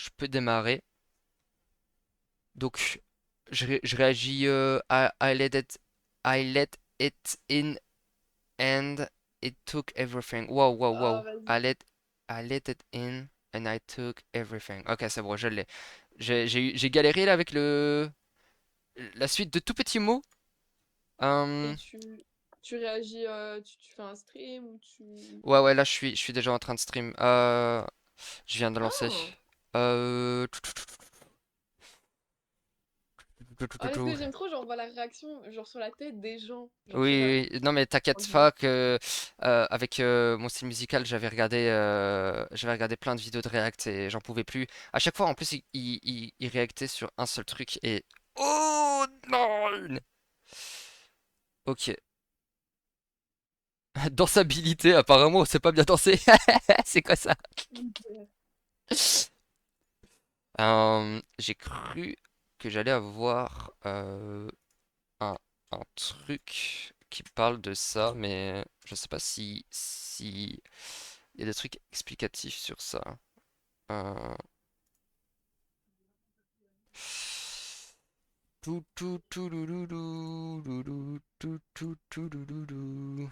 je peux démarrer. Donc, je réagis. I let it in and it took everything. Wow, wow, Ah, wow. vas-y. I let it in and I took everything. Ok, c'est bon, je l'ai. J'ai galéré là avec la suite de tout petits mots. Et Hum, tu réagis, tu fais un stream ou tu... ouais, ouais, là je suis déjà en train de stream. Je viens de lancer. Ah! Euh... Ah, parce que j'aime trop, genre, voir la réaction, genre, sur la tête des gens. Genre, je sais pas. Oui, oui, non mais t'inquiète Ok. pas que avec mon style musical j'avais regardé plein de vidéos de React et j'en pouvais plus. À chaque fois en plus il réactait sur un seul truc et oh non. Ok. Dansabilité apparemment c'est pas bien dansé. C'est quoi ça? Ok. J'ai cru que j'allais avoir un, un truc qui parle de ça mais je sais pas si il y a des trucs explicatifs sur ça. Euh, tout, tout, tout, louloulou, loulou, tout, tout, tout, louloulou.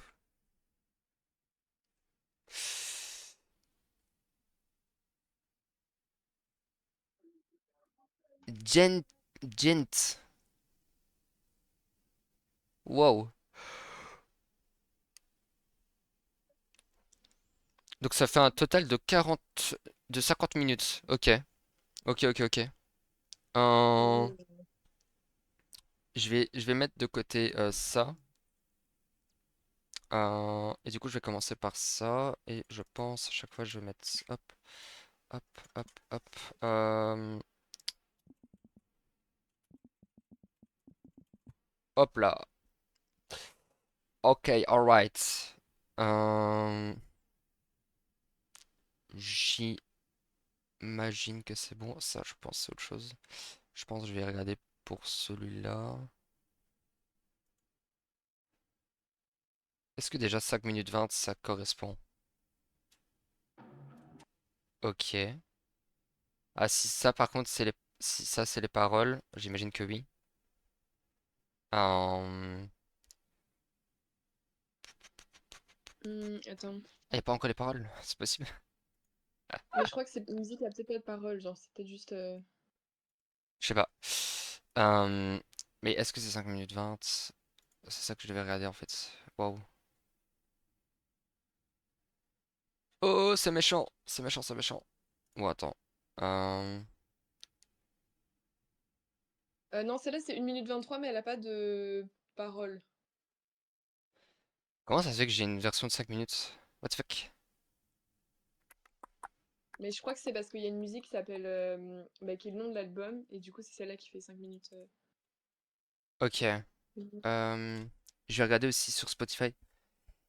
Gent, Gent. Wow. Donc ça fait un total de 40, de 50 minutes. Ok. Ok, ok, ok. Euh, Oh. je vais mettre de côté ça. Et du coup, je vais commencer par ça. Et je pense, à chaque fois, je vais mettre hop, hop, hop, hop. Euh, hop là. Ok, alright. Euh, j'imagine que c'est bon. Ça, je pense, c'est autre chose. Je pense que je vais regarder pour celui-là. Est-ce que déjà 5 minutes 20 ça correspond? Ok. Ah, si ça, par contre, si ça, c'est les paroles, j'imagine que oui. Attends. Il n'y a pas encore les paroles, c'est possible. Mais je crois que cette musique, il y a peut-être pas de paroles, genre, c'est peut-être juste... Je sais pas. Euh, mais est-ce que c'est 5 minutes 20? C'est ça que je devais regarder en fait. Waouh. Oh, c'est méchant. C'est méchant, c'est méchant. Bon, attends. Euh, Non, celle-là, c'est 1 minute 23, mais elle a pas de paroles. Comment ça se fait que j'ai une version de 5 minutes? What the fuck? Mais je crois que c'est parce qu'il y a une musique qui s'appelle... bah, qui est le nom de l'album, et du coup, c'est celle-là qui fait 5 minutes. Ok. Mhm. Euh, je vais regarder aussi sur Spotify.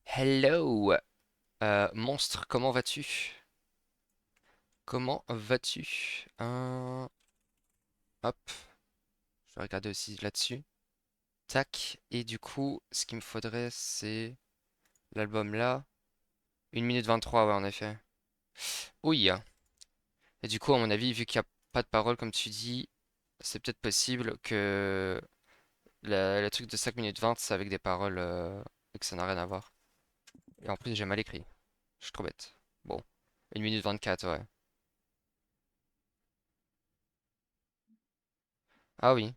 Hello! Monstre, comment vas-tu? Comment vas-tu? Hop, je vais regarder aussi là-dessus. Tac. Et du coup, ce qu'il me faudrait, c'est l'album là. 1 minute 23, ouais, en effet. Oui. Et du coup, à mon avis, vu qu'il n'y a pas de parole, comme tu dis, c'est peut-être possible que le truc de 5 minutes 20 c'est avec des paroles et que ça n'a rien à voir. Et en plus, j'ai mal écrit. Je suis trop bête. Bon. 1 minute 24, ouais. Ah oui.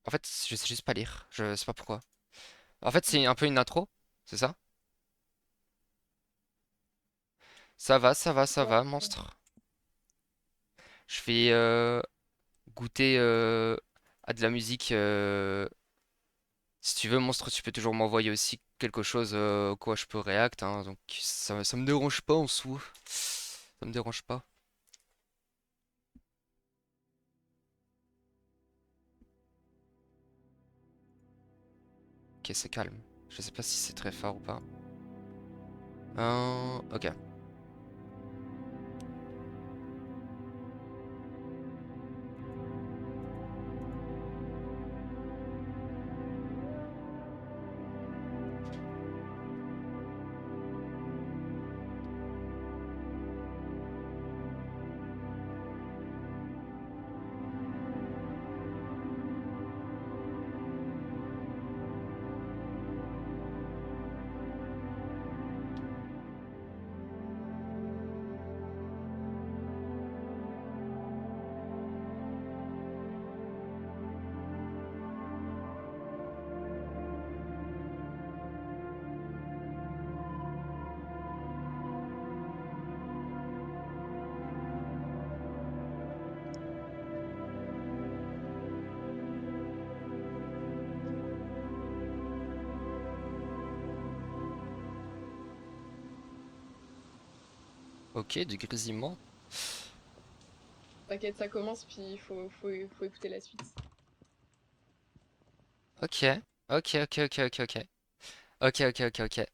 En fait, je sais juste pas lire. Je sais pas pourquoi. En fait, c'est un peu une intro, c'est ça? Ça va, ça va, ça Ouais. va, monstre. Je vais goûter à de la musique. Si tu veux, monstre, tu peux toujours m'envoyer aussi quelque chose quoi je peux react, hein, donc ça me dérange pas en soi. Ça me dérange pas. Ok, c'est calme. Je sais pas si c'est très fort ou pas. Ok. Ok, du grésillement. T'inquiète, ça commence, puis faut écouter la suite. Ok, ok, ok, ok, ok, ok. Ok, ok, ok, ok.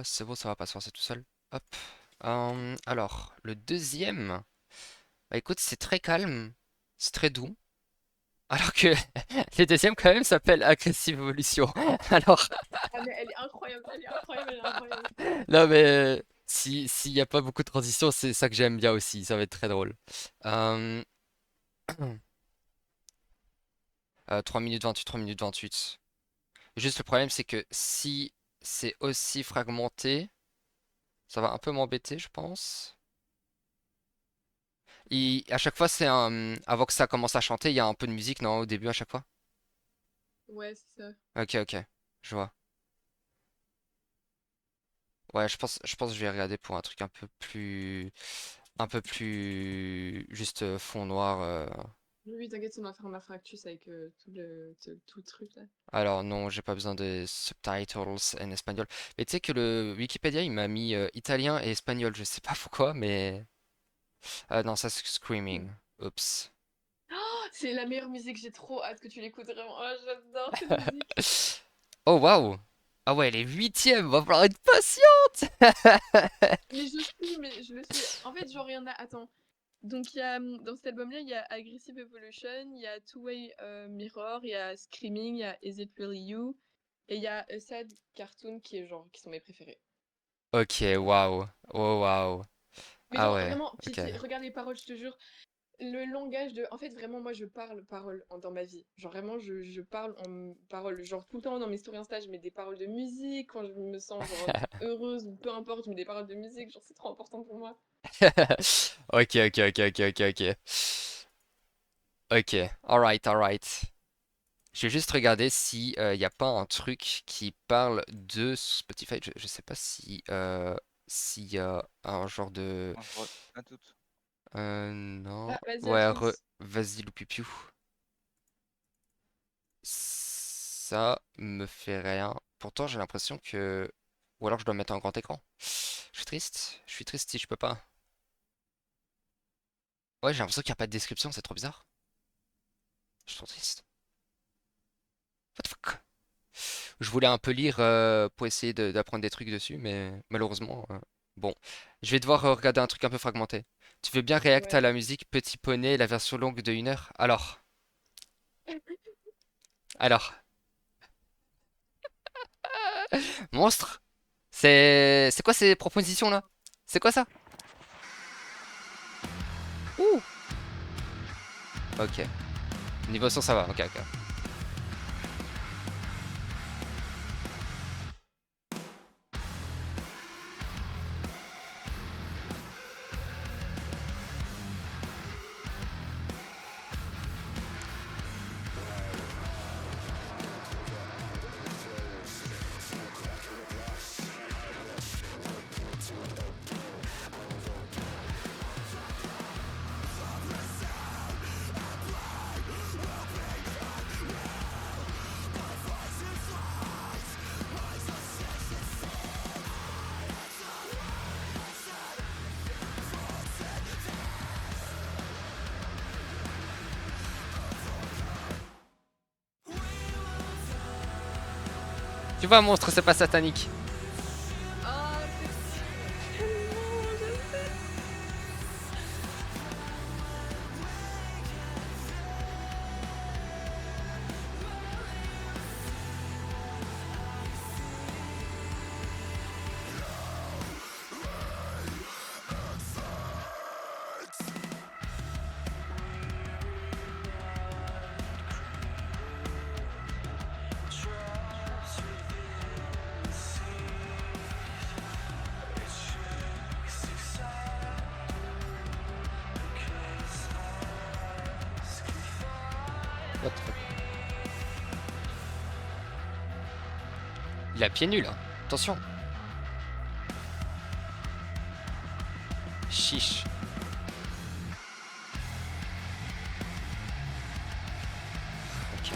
C'est bon, ça va pas se forcer tout seul. Hop. Alors, le deuxième, bah écoute, c'est très calme, c'est très doux. Alors que le deuxième, quand même, s'appelle Aggressive Evolution. Alors, Ah mais elle est incroyable, elle est incroyable, elle est incroyable. non, mais si, s'il n'y a pas beaucoup de transition, c'est ça que j'aime bien aussi. Ça va être très drôle. Euh, 3 minutes 28, 3 minutes 28. Juste le problème, c'est que si c'est aussi fragmenté, ça va un peu m'embêter, je pense. À chaque fois, c'est un. Avant que ça commence à chanter, il y a un peu de musique, non, au début, à chaque fois? Ouais, c'est ça. Ok, ok, je vois. Ouais, je pense que je vais regarder pour un truc un peu plus. Un peu plus. Juste fond noir. Oui, oui, t'inquiète, ça m'a fait ma fractus avec tout le truc là. Alors, non, j'ai pas besoin de subtitles en espagnol. Mais tu sais que le Wikipédia, il m'a mis italien et espagnol. Je sais pas pourquoi, mais. Non, ça, c'est Screaming. Oups. Oh, c'est la meilleure musique, j'ai trop hâte que tu l'écoutes vraiment. Oh, j'adore cette musique. Oh, waouh! Ah ouais, elle est huitième, va falloir être patient! Mais je suis, mais je le suis. En fait, genre, il y en a. Attends. Donc, il y a, dans cet album-là, il y a Aggressive Evolution, il y a Two-Way Mirror, il y a Screaming, il y a Is It Really You, et il y a A Sad Cartoon qui est genre, qui sont mes préférés. Ok, waouh. Oh, waouh. Mais Ah genre, ouais, vraiment, ok. regarde les paroles, je te jure. Le langage de. En fait, vraiment, moi, je parle paroles dans ma vie. Genre, vraiment, je parle en paroles. Genre, tout le temps dans mes stories Insta, je mets des paroles de musique. Quand je me sens, genre, heureuse ou peu importe, je mets des paroles de musique. Genre, c'est trop important pour moi. Ok, ok, ok, ok, ok, ok. Ok, alright, alright. Je vais juste regarder si y a pas un truc qui parle de Spotify. Je sais pas si s'il y a un genre de Moi, je vois pas toutes. non. Ah, vas-y, à Ouais, tous. vas-y loupipiou. Ça me fait rien. Pourtant, j'ai l'impression que ou alors je dois mettre un grand écran. Je suis triste. Je suis triste si je peux pas. Ouais, j'ai l'impression qu'il n'y a pas de description, c'est trop bizarre. Je suis trop triste. What the fuck? Je voulais un peu lire pour essayer d'apprendre des trucs dessus, mais malheureusement, bon. Je vais devoir regarder un truc un peu fragmenté. Tu veux bien react à Ouais. la musique Petit Poney, la version longue de 1 heure? Alors, monstre? C'est quoi ces propositions-là? C'est quoi ça? Ouh! Ok. Niveau son, ça va. Ok, ok. Tu vois, monstre, c'est pas satanique. Ah, merci. Tellement, je sais. What the fuck? Il a pieds nus là. Attention. Chiche. Ok.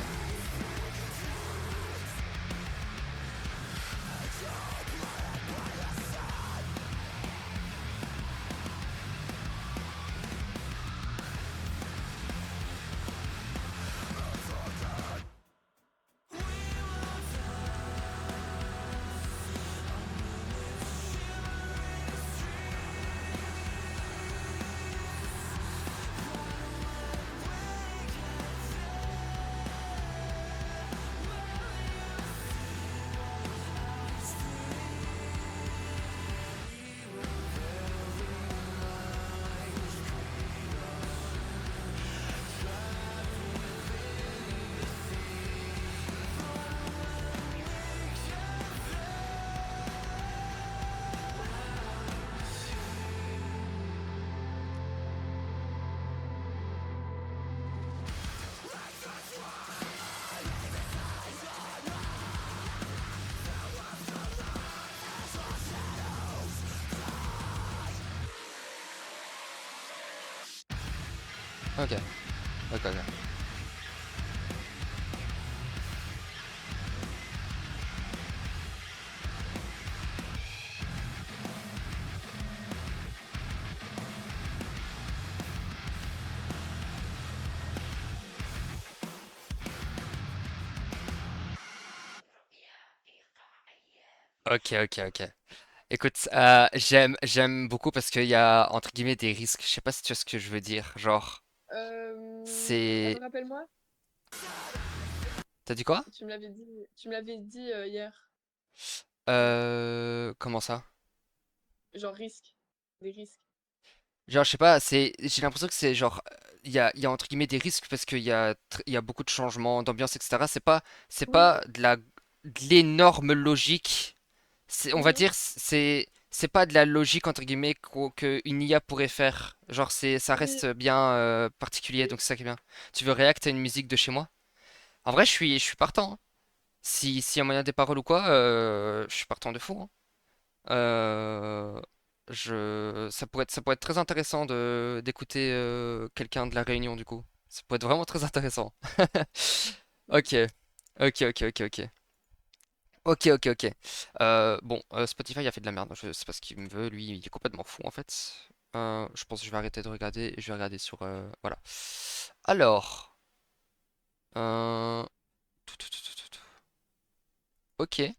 Ok, ok, ok. Ok, ok, ok. Écoute, j'aime beaucoup parce qu'il y a entre guillemets des risques. Je sais pas si tu vois ce que je veux dire. Genre, c'est. Attends, rappelle-moi. T'as dit quoi? Tu me l'avais dit hier. Comment ça? Genre risque. Des risques. Genre, je sais pas, j'ai l'impression que c'est genre, il y a entre guillemets des risques parce il y a beaucoup de changements d'ambiance, etc. C'est Oui. pas de l'énorme logique. On va Mhm. dire, c'est pas de la logique entre guillemets que une IA pourrait faire. Genre, ça Oui. reste bien particulier, donc c'est ça qui est bien. Tu veux react à une musique de chez moi? En vrai, je suis partant, hein. S'il y a moyen des paroles ou quoi, je suis partant de fou, hein. Euh, ça pourrait être très intéressant d'écouter quelqu'un de la Réunion du coup. Ça pourrait être vraiment très intéressant. Ok, ok, ok, ok, ok. Ok, ok, ok. Bon, Spotify a fait de la merde. Je sais pas ce qu'il me veut. Lui, il est complètement fou en fait. Je pense que je vais arrêter de regarder et je vais regarder sur. Voilà. Alors. euh, Ok.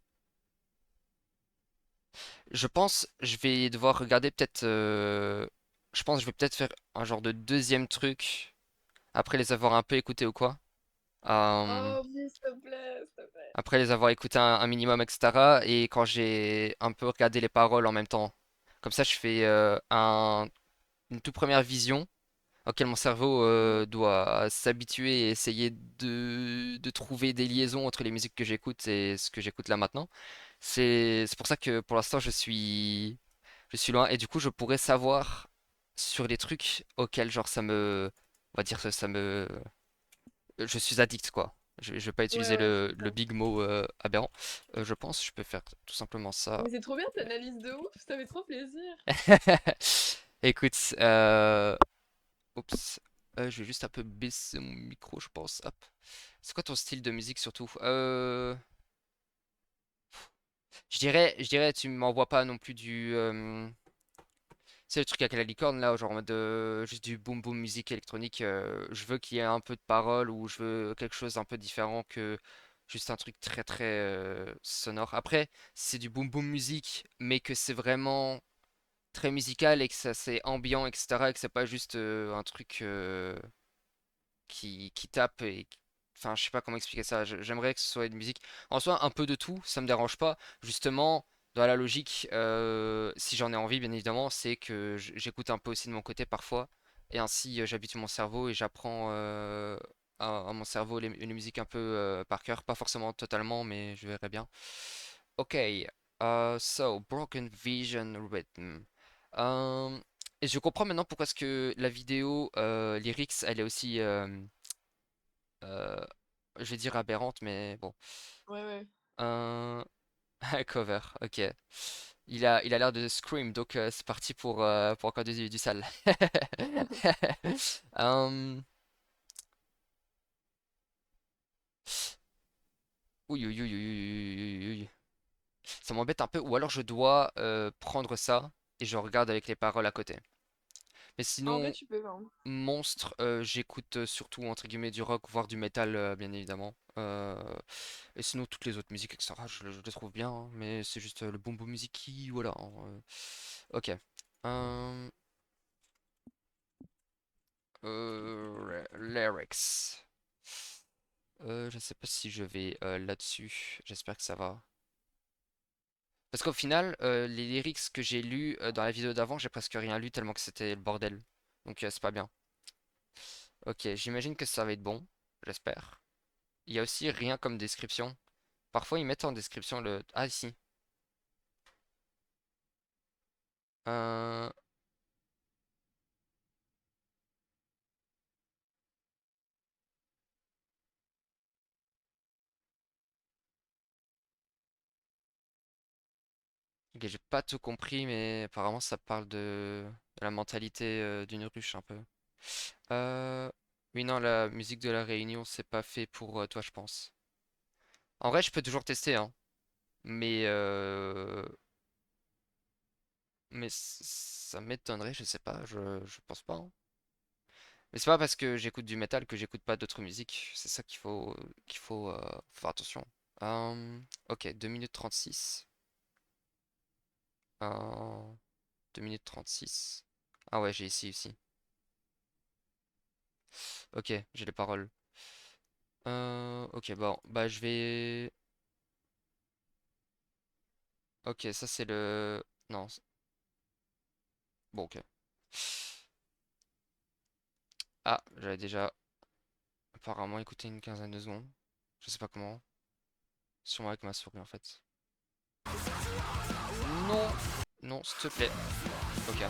Je pense je vais devoir regarder peut-être. Je pense je vais peut-être faire un genre de deuxième truc après les avoir un peu écoutés ou quoi. Euh, Oh oui, s'il te plaît, s'il te plaît. Après les avoir écoutés un minimum, etc. Et quand j'ai un peu regardé les paroles en même temps. Comme ça, je fais une toute première vision auquel mon cerveau Mhm. doit s'habituer et essayer de trouver des liaisons entre les musiques que j'écoute et ce que j'écoute là maintenant. C'est pour ça que pour l'instant, je suis loin et du coup, je pourrais savoir sur les trucs auxquels, genre, on va dire, ça me, je suis addict, quoi. Je vais pas Ouais, utiliser ouais, je le comprends. big mot aberrant. Je pense que je peux faire tout simplement ça. Mais c'est trop bien, t'analyses de ouf, ça fait trop plaisir. Écoute, oups, je vais juste un peu baisser mon micro, je pense. Hop. C'est quoi ton style de musique surtout? Je dirais, tu m'envoies pas non plus c'est le truc avec la licorne là, genre en mode juste du boom boom musique électronique. Je veux qu'il y ait un peu de parole ou je veux quelque chose un peu différent que juste un truc très très sonore. Après, si c'est du boom boom musique, mais que c'est vraiment très musical et que ça c'est ambiant, etc. et que c'est pas juste un truc qui tape enfin, je sais pas comment expliquer ça. J'aimerais que ce soit une musique. En soi, un peu de tout, ça me dérange pas. Justement, dans la logique, si j'en ai envie, bien évidemment, c'est que j'écoute un peu aussi de mon côté parfois. Et ainsi, j'habitue mon cerveau et j'apprends à mon cerveau les musiques un peu par cœur. Pas forcément totalement, mais je verrai bien. Ok, so, Broken Vision Rhythm. Euh, et je comprends maintenant pourquoi est-ce que la vidéo lyrics, elle est aussi euh, je vais dire aberrante, mais bon. Ouais, ouais. Un cover, ok. Il a l'air de Scream, donc c'est parti pour encore du sale. Hum, ouïe, ouïe, ouïe, ouïe, ouïe, ouïe. Ça m'embête un peu, ou alors je dois prendre ça et je regarde avec les paroles à côté. Mais En vrai, sinon, tu peux, hein. Monstre, j'écoute surtout entre guillemets du rock, voire du métal, bien évidemment. Et sinon, toutes les autres musiques, etc., je les trouve bien, hein, mais c'est juste le bon boom music qui, voilà, hein, ok. Euh, Lyrics. Je sais pas si je vais là-dessus. J'espère que ça va. Parce qu'au final, les lyrics que j'ai lus dans la vidéo d'avant, j'ai presque rien lu tellement que c'était le bordel. Donc c'est pas bien. Ok, j'imagine que ça va être bon. J'espère. Il y a aussi rien comme description. Parfois, ils mettent en description le... Ah, si. Euh, Ok, j'ai pas tout compris, mais apparemment, ça parle de la mentalité d'une ruche un peu. Euh... Oui, non, la musique de la Réunion, c'est pas fait pour toi, je pense. En vrai, je peux toujours tester, hein. Mais, ça m'étonnerait, je sais pas, je pense pas, hein. Mais c'est pas parce que j'écoute du métal que j'écoute pas d'autres musiques. C'est ça qu'il faut faire attention. Ok, 2 minutes 36. Euh, 2 minutes 36. Ah ouais, j'ai ici aussi. Ok, j'ai les paroles. Ok, bon, bah je vais... Ok, ça c'est le... Non, bon, ok. Ah, j'avais déjà apparemment écouté une quinzaine de secondes. Je sais pas comment. Sûrement avec ma souris en fait. Non! Non, s'il te plaît. Ok.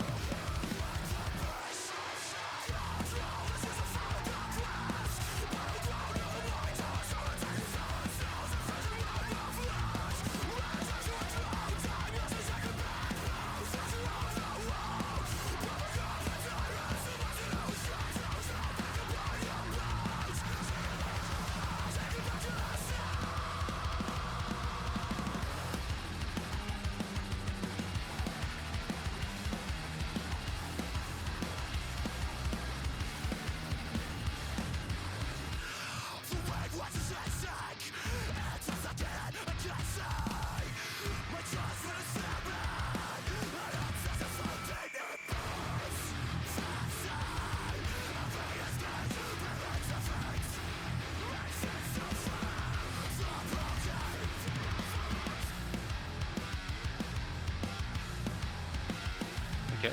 Ok.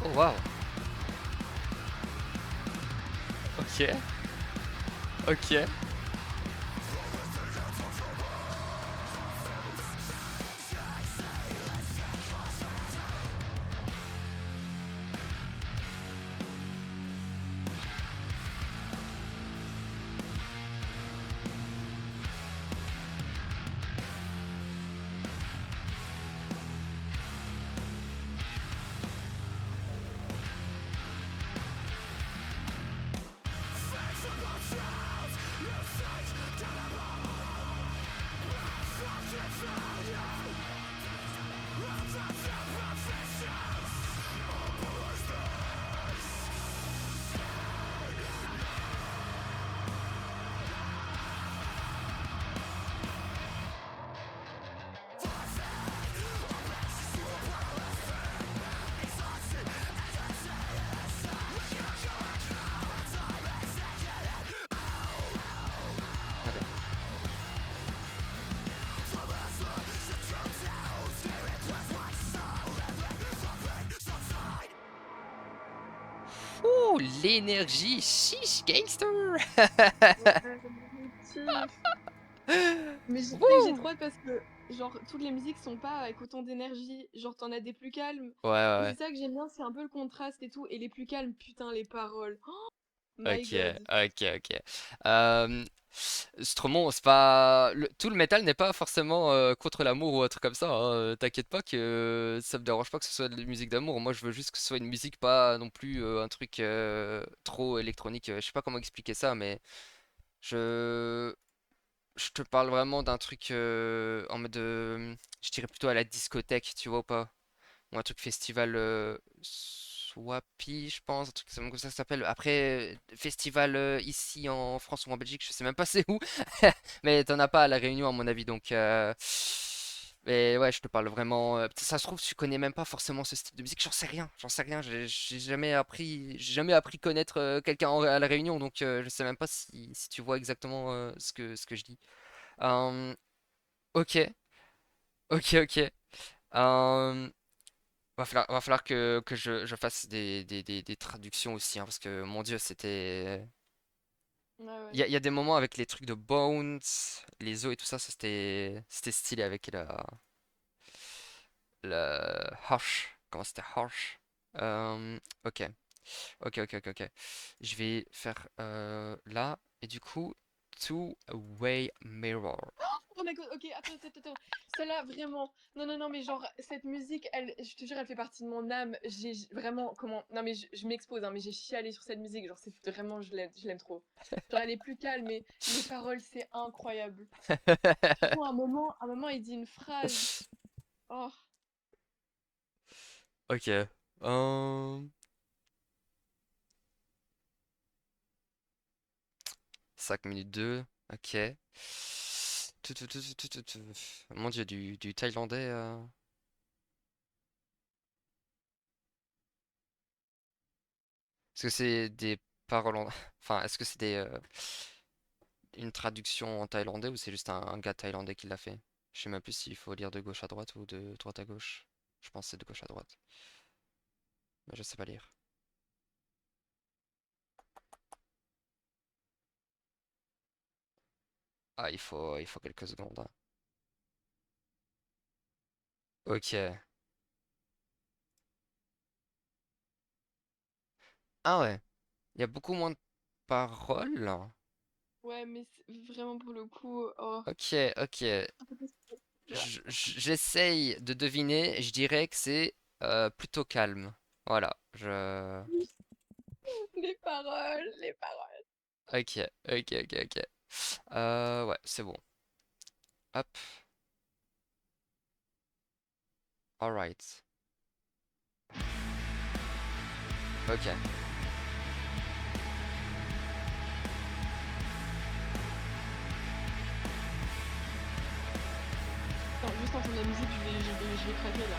Oh waouh! Ok. Ok. Ok. Ouh, l'énergie! Chiche, gangster! Ouais, je kiffe. Mais j'ai Wouh! trop hâte parce que, genre, toutes les musiques sont pas avec autant d'énergie. Genre, t'en as des plus calmes. Ouais, ouais, Et ouais. c'est ça que j'aime bien, c'est un peu le contraste et tout. Et les plus calmes, putain, les paroles. Oh my Ok, god. ok, ok. Euh, Stromon, c'est pas... tout le métal n'est pas forcément contre l'amour ou un truc comme ça, hein. T'inquiète pas que ça me dérange pas que ce soit de la musique d'amour. Moi, je veux juste que ce soit une musique, pas non plus un truc trop électronique. Je sais pas comment expliquer ça, mais je... Je te parle vraiment d'un truc en mode... je dirais plutôt à la discothèque, tu vois ou pas? Ou un truc festival Swapi, je pense, un truc comme ça s'appelle. Après, festival ici en France ou en Belgique, je sais même pas c'est où, mais t'en as pas à La Réunion à mon avis, donc. Mais ouais, je te parle vraiment. Ça se trouve, tu connais même pas forcément ce style de musique. J'en sais rien. J'ai jamais appris connaître quelqu'un à La Réunion, donc je sais même pas si tu vois exactement ce que je dis. Euh, ok, ok, ok. Euh, va falloir que je fasse des traductions aussi, hein, parce que mon Dieu, c'était. Ouais, Il ouais. y a des moments avec les trucs de Bones, les os et tout ça, c'était stylé avec le Hush. Comment c'était Hush? Ok, ok, ok, ok, ok. Je vais faire là, et du coup. Two-Way Mirror. Oh my god, ok, attends. Celle-là, vraiment. Non, non, non, mais genre, cette musique, elle, je te jure, elle fait partie de mon âme. Vraiment, comment. Non, mais je m'expose, hein, mais j'ai chialé sur cette musique. Genre, c'est vraiment, je l'aime trop. Genre, elle est plus calme, mais les paroles, c'est incroyable. Franchement, à un moment, il dit une phrase. Oh, Ok. 5 minutes 2. Ok. Mon dieu, du thaïlandais. Est-ce que c'est des paroles en... Enfin, est-ce que c'est une traduction en thaïlandais ou c'est juste un gars thaïlandais qui l'a fait? Je sais même plus s'il faut lire de gauche à droite ou de droite à gauche. Je pense que c'est de gauche à droite. Mais je sais pas lire. Ah, il faut quelques secondes, hein. Ok. Ah ouais. Il y a beaucoup moins de paroles. ouais, mais vraiment, pour le coup, oh. Ok, ok. Un peu plus, tu vois. J'essaye de deviner. Je dirais que c'est plutôt calme. Voilà. Les paroles, les paroles. Ok, ok. Ouais, c'est bon. Hop. Alright. Ok. Attends, juste entendre la musique, je vais craquer là.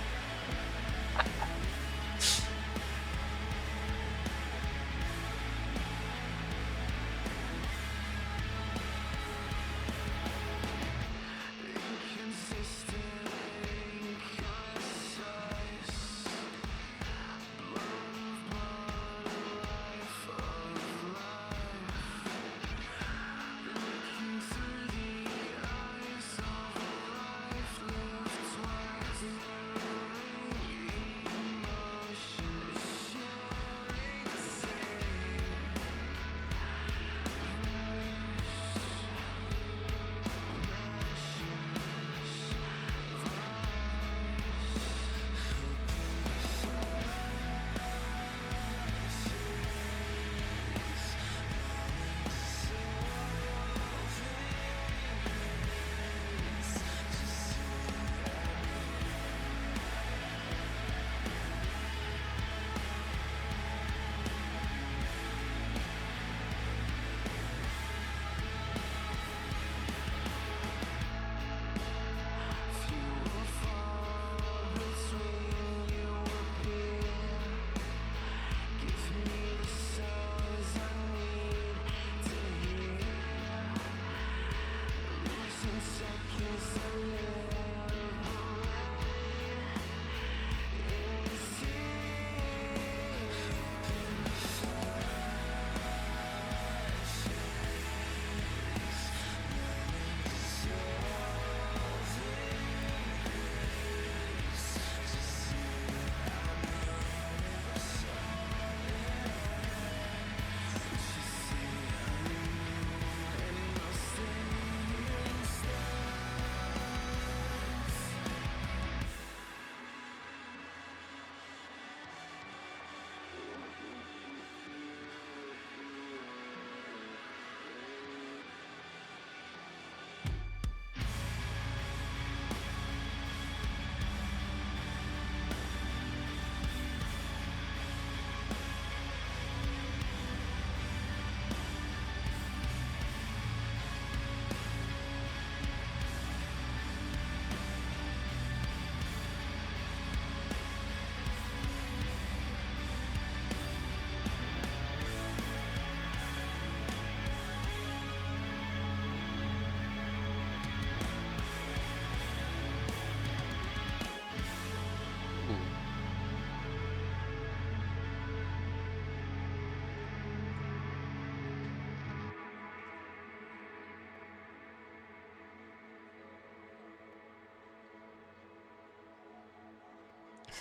Ouh.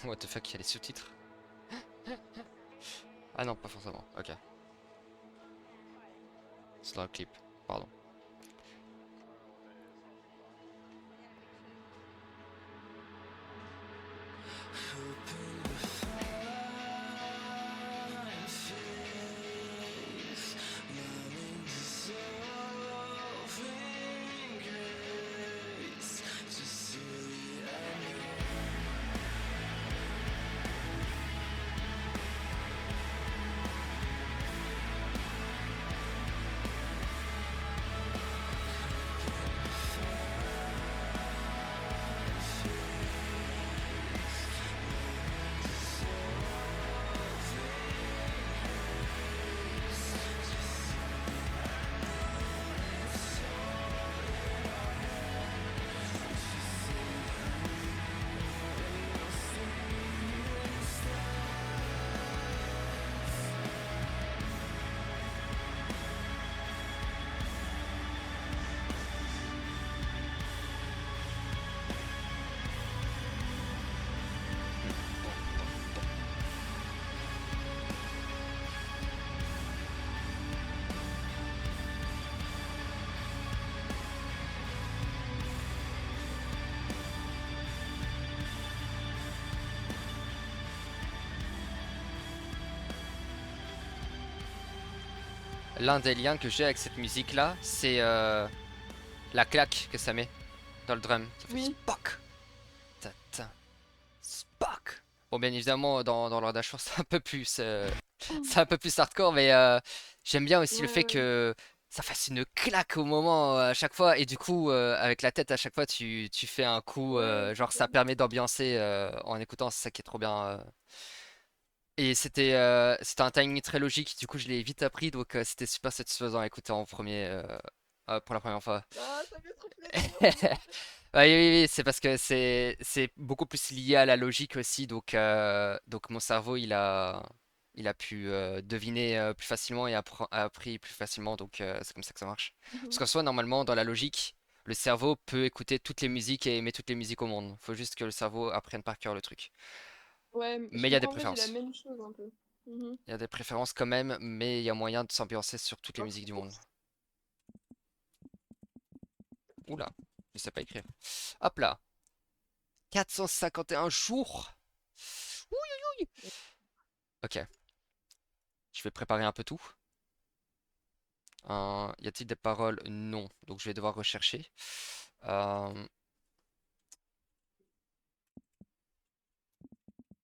What the fuck, il y a les sous-titres? Ah non, pas forcément. Ok. C'est dans le clip. Pardon. L'un des liens que j'ai avec cette musique là, c'est la claque que ça met dans le drum. Ça fait Oui. Spock. Ta, ta, Spock. Bon, bien évidemment, dans Lord Ashore, c'est un peu plus, c'est un peu plus hardcore, mais j'aime bien aussi le Ouais, fait ouais. que ça fasse une claque au moment à chaque fois, et du coup, avec la tête à chaque fois, tu fais un coup, Ouais, c'est genre ça. ça permet d'ambiancer en écoutant, c'est ça qui est trop bien. Et c'était un timing très logique, du coup je l'ai vite appris, donc c'était super satisfaisant à écouter en premier, pour la première fois. Ah, ça fait trop plaisir, ça fait trop plaisir. Oui, oui, oui, c'est parce que c'est beaucoup plus lié à la logique aussi, donc mon cerveau il a pu deviner plus facilement et a appris plus facilement, donc c'est comme ça que ça marche. Parce Mhm. qu'en soi, normalement, dans la logique, le cerveau peut écouter toutes les musiques et aimer toutes les musiques au monde. Faut juste que le cerveau apprenne par cœur le truc. Ouais, je Mais il y a des comprends, en fait, j'ai la préférences. même chose un peu. Mhm. Il y a des préférences quand même, mais il y a moyen de s'ambiancer sur toutes les musiques du monde. Oula, je sais pas écrire. Hop là, 451 jours. Ouh, ok, je vais préparer un peu tout. Y a-t-il des paroles? Non, donc je vais devoir rechercher. Euh,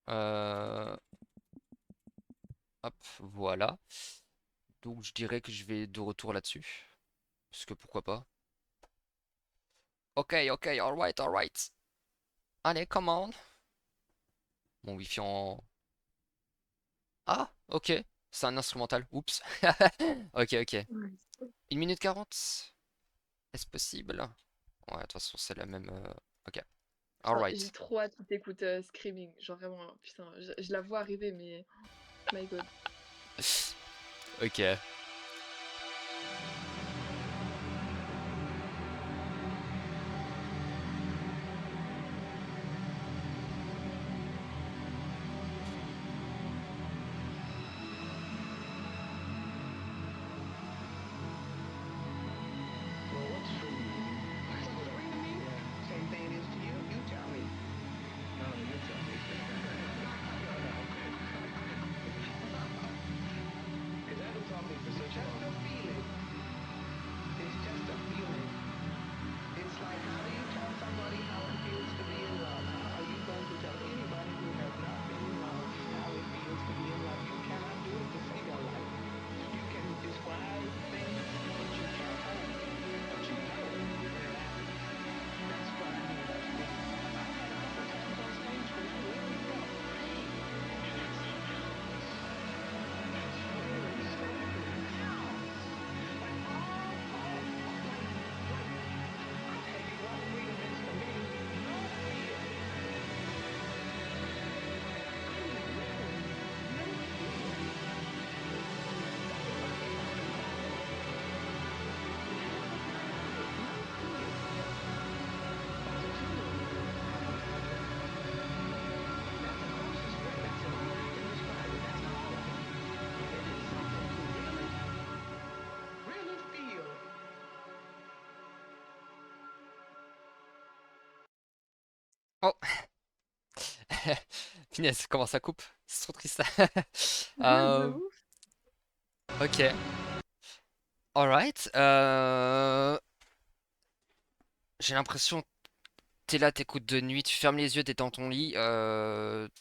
euh, hop, voilà. Donc je dirais que je vais de retour là-dessus. Parce que pourquoi pas. Ok, ok, alright, alright. Allez, come on. Mon wifi en... Ah, ok. C'est un instrumental. Oups. Ok, ok. Ouais. 1 minute 40. Est-ce possible? Ouais, de toute façon, c'est la même. Ok, Putain, j'ai alright. trop hâte que t'écoutes Screaming. Genre vraiment, putain, je la vois arriver, mais my god. Ok. Well, what's for you? What's for me? Yeah. Same thing it is to you? You tell me. No, you tell me. Because that taught me for such a long time. Just a feeling. It's just a feeling. It's like, how do you tell somebody how it feels to be in love? How are you going to tell anybody who has not been in love how it feels to be in love? You cannot do it to save your life. You can describe things, but you can't tell them. But you know they're happy. That's what I mean by feeling. I've had a couple times on stage where you really felt pain. And it's effortless. It's very slippery. Ow! Like, I tell you what freedom is to me. No fear. I mean, really, no fear. No fear. Positivity. That's the closest word. That's the only way I can describe it. That's all of it. It is something to really, really feel. Oh, Punaise, comment ça coupe? C'est trop triste. Ouais, de Euh, ouf. ok. Alright. J'ai l'impression t'es là, t'écoutes de nuit, tu fermes les yeux, t'es dans ton lit,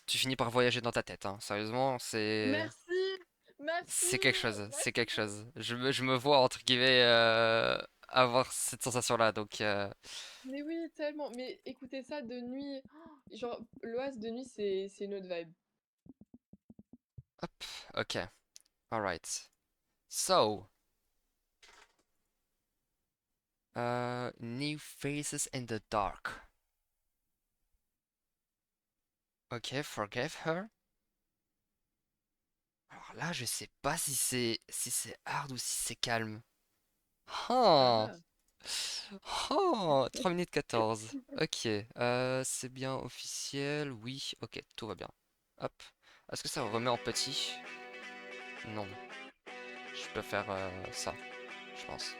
tu finis par voyager dans ta tête, hein. Sérieusement, Merci, merci, c'est quelque chose, c'est quelque merci. chose. Je me vois entre guillemets avoir cette sensation-là, donc Mais oui, tellement. Mais écoutez ça de nuit. Genre, l'Oise de nuit, c'est une autre vibe. hop, ok, alright. So, New Faces in the Dark. Ok, Forgive Her. Alors là, je sais pas si c'est hard ou si c'est calme. Oh, Ah. oh, 3 minutes 14. Ok, c'est bien officiel. Oui, ok, tout va bien. Hop. Est-ce que ça remet en petit? Non. Je peux faire ça, je pense.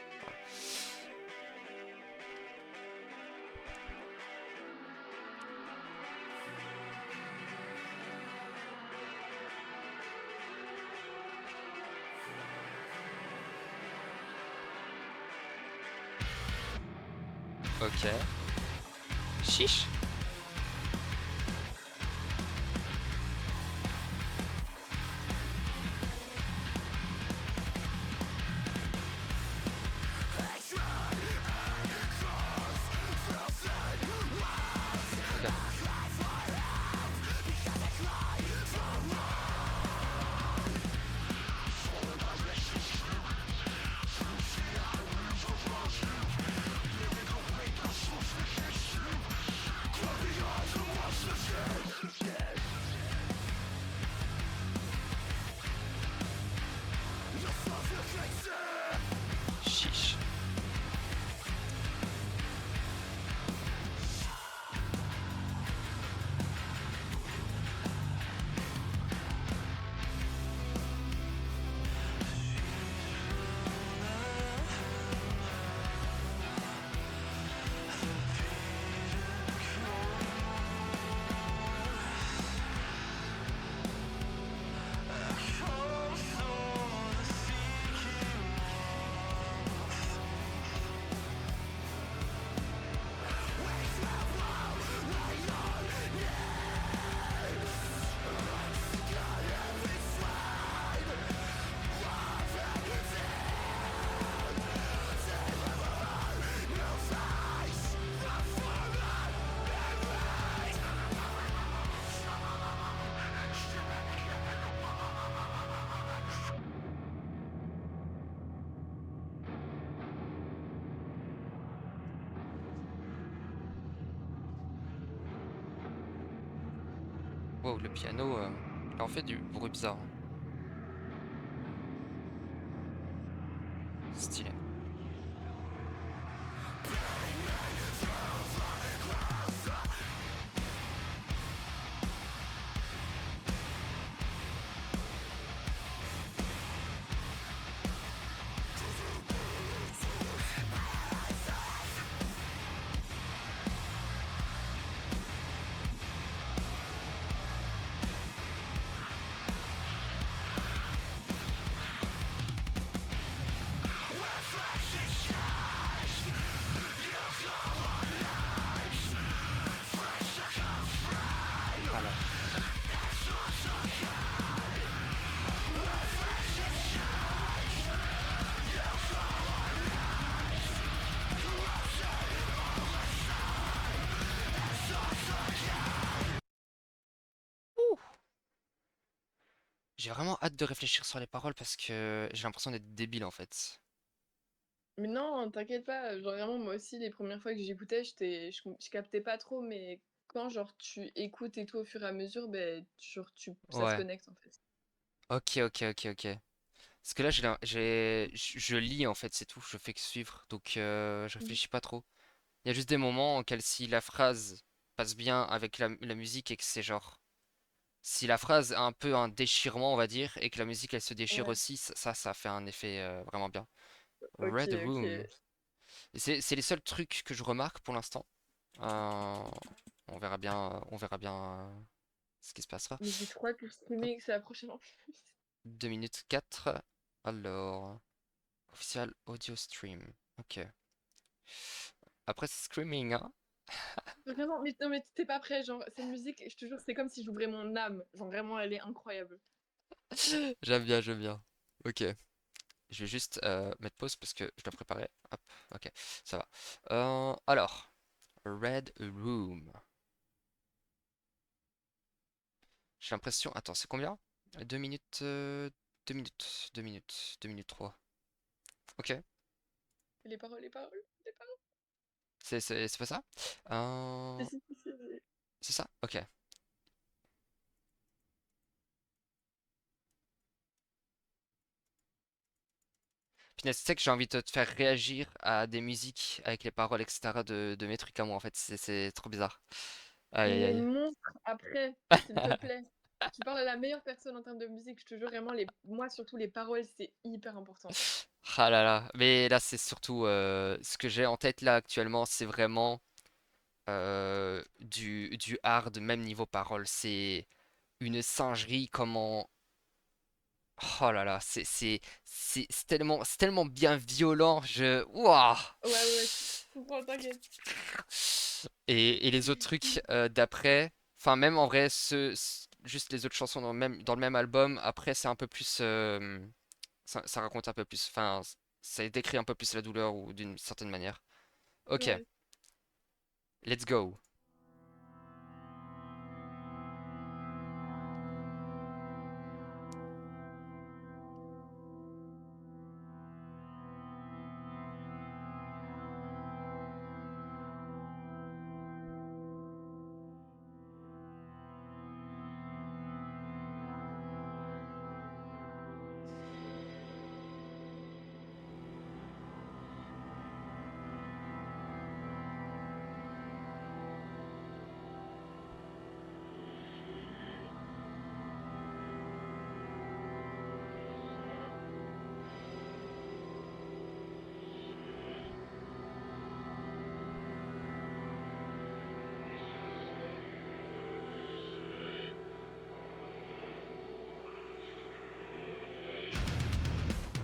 Ok. Chiche. Ok. Chiche. Wow, le piano, il en fait du bruit bizarre, hein. Stylé. Voilà. Ouh. J'ai vraiment hâte de réfléchir sur les paroles parce que j'ai l'impression d'être débile en fait. Mais non, t'inquiète pas. Genre, vraiment, moi aussi, les premières fois que j'écoutais, je captais pas trop. Mais quand, genre, tu écoutes et tout au fur et à mesure, ben, genre, ça se Ouais. connecte, en fait. Ok, ok, ok, ok. Parce que là, je lis en fait, c'est tout. Je fais que suivre. Donc, je Mhm. réfléchis pas trop. Il y a juste des moments auxquels si la phrase passe bien avec la musique et que c'est genre. Si la phrase a un peu un déchirement, on va dire, et que la musique elle se déchire Ouais. aussi, ça fait un effet vraiment bien. Ok, Red Room. ok. Et c'est les seuls trucs que je remarque pour l'instant. Euh, on verra bien, on verra bien. ce qui se passera. Mais je crois que le streaming, c'est la prochaine en plus. 2 minutes 4. Alors, official audio stream. Ok. Après, c'est screaming, hein. Vraiment, mais non, mais t'es pas prêt, genre, cette musique, je te jure, c'est comme si j'ouvrais mon âme. Genre, vraiment, elle est incroyable. J'aime bien, j'aime bien. Ok. Je vais juste mettre pause parce que je dois préparer. Hop, ok, ça va. Alors, Red Room. J'ai l'impression. Attends, c'est combien? 2 minutes. 2 minutes. 2 minutes. 2 minutes 3. Ok. Les paroles, les paroles, les paroles. C'est pas ça? Si, Euh, si, si, si, si. c'est ça? Ok. Puis, tu sais que j'ai envie de te faire réagir à des musiques avec les paroles, etc. de mes trucs à moi, en fait. C'est trop bizarre. Aïe, aïe, Mais aïe. monstre, après, s'il te plaît. Tu parles à la meilleure personne en termes de musique, je te jure, vraiment, moi, surtout, les paroles, c'est hyper important. Ah là là. Mais là, c'est surtout ce que j'ai en tête là actuellement, c'est vraiment du hard, même niveau parole. C'est une singerie, comment. Oh là là, c'est tellement bien violent. Ouah. Ouais, ouais, ouais, je comprends, t'inquiète. Et les autres trucs d'après, enfin, même en vrai, juste les autres chansons dans le même album, après, c'est un peu plus. Ça raconte un peu plus. Enfin, ça décrit un peu plus la douleur ou d'une certaine manière. Ok, Ouais. let's go.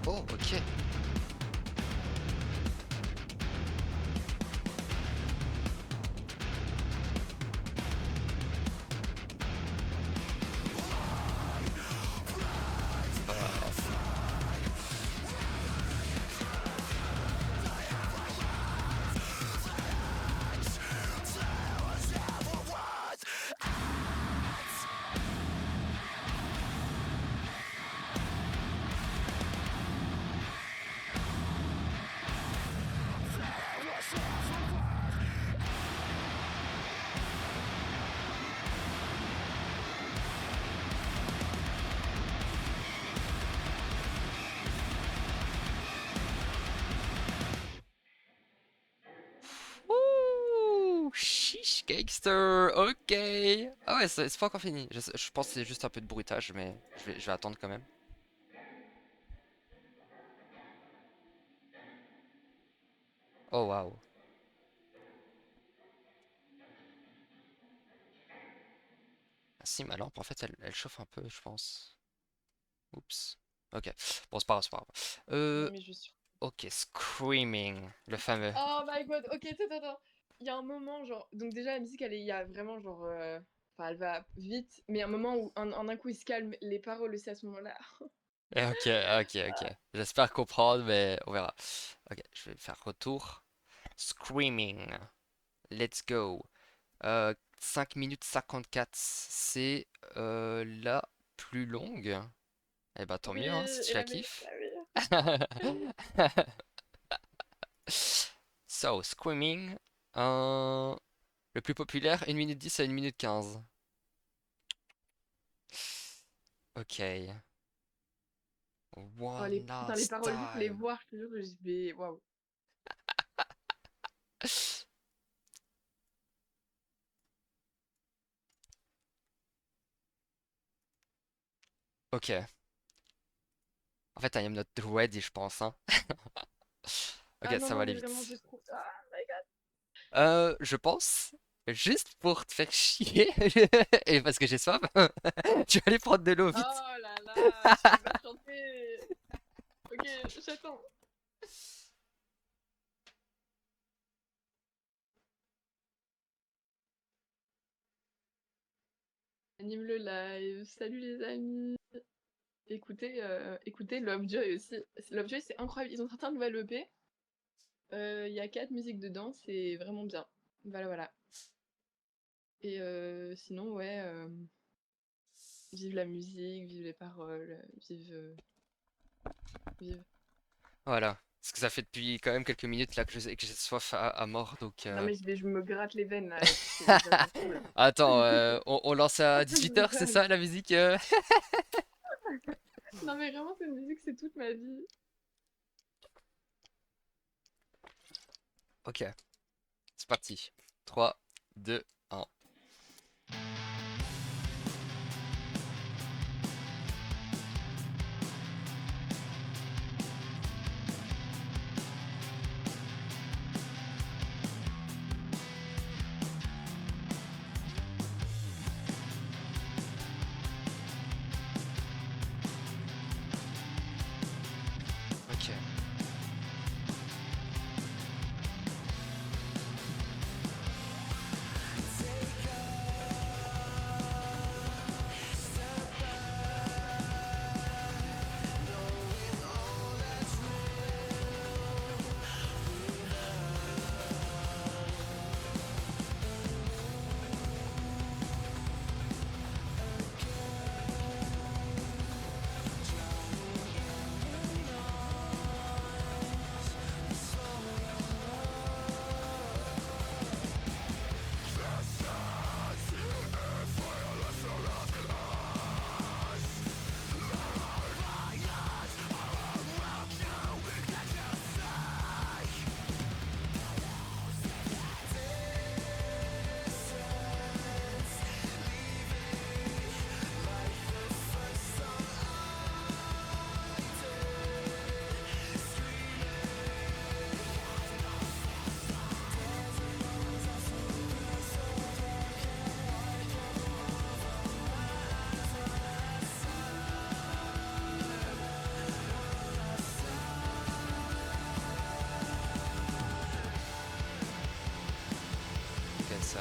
Oh, ok. Ouh, chiche gangster, ok. Ah ouais, c'est pas encore fini. Je pense que c'est juste un peu de bruitage, mais je vais attendre quand même. Oh waouh. Ah si, ma lampe, en fait, elle chauffe un peu, je pense. Oups. Ok. Bon, c'est pas grave, c'est pas grave. Non, mais je suis. Ok, Screaming, le fameux. Oh my god, ok, attends, attends. Il y a un moment, genre. Donc, déjà, la musique, il y a vraiment, genre. Enfin, elle va vite, mais il y a un moment où, en un coup, il se calme. Les paroles aussi à ce moment-là. Ok, ok, ok. J'espère comprendre, mais on verra. Ok, je vais faire retour. Screaming. Let's go. 5 minutes 54, c'est la plus longue. Eh bah tant Oui, mieux, hein, si et tu la la meilleure, kiffes. la meilleure. So, Screaming. Le plus populaire, 1 minute 10 à 1 minute 15. Ok. Oh, One putain, les last paroles, juste les time. voir, je te jure, je vais. Waouh. Ok. En fait, I am not ready, je pense, hein. Ah Ok, non, ça va non, aller mais vraiment, vite. je trouve. Ah my god. Je pense. Juste pour te faire chier et parce que j'ai soif, tu vas aller prendre de l'eau Oh vite. là là, tu peux pas chanter. Ok, j'attends. Anime le live. Salut les amis. Écoutez Lovejoy aussi. Lovejoy, c'est incroyable. Ils ont sorti un nouvel EP. Il y a 4 musiques dedans, c'est vraiment bien. Voilà, voilà. Et sinon, ouais, vive la musique, vive les paroles, vive. Voilà. Parce que ça fait depuis quand même quelques minutes là que j'ai soif à mort, donc... Non, mais je me gratte les veines là, c'est pas possible. Attends, on lance à Je 18h, c'est rigole. ça la musique Non, mais vraiment, cette musique, c'est toute ma vie. Ok, c'est parti. 3, 2, 1. Ok. Ok, ça...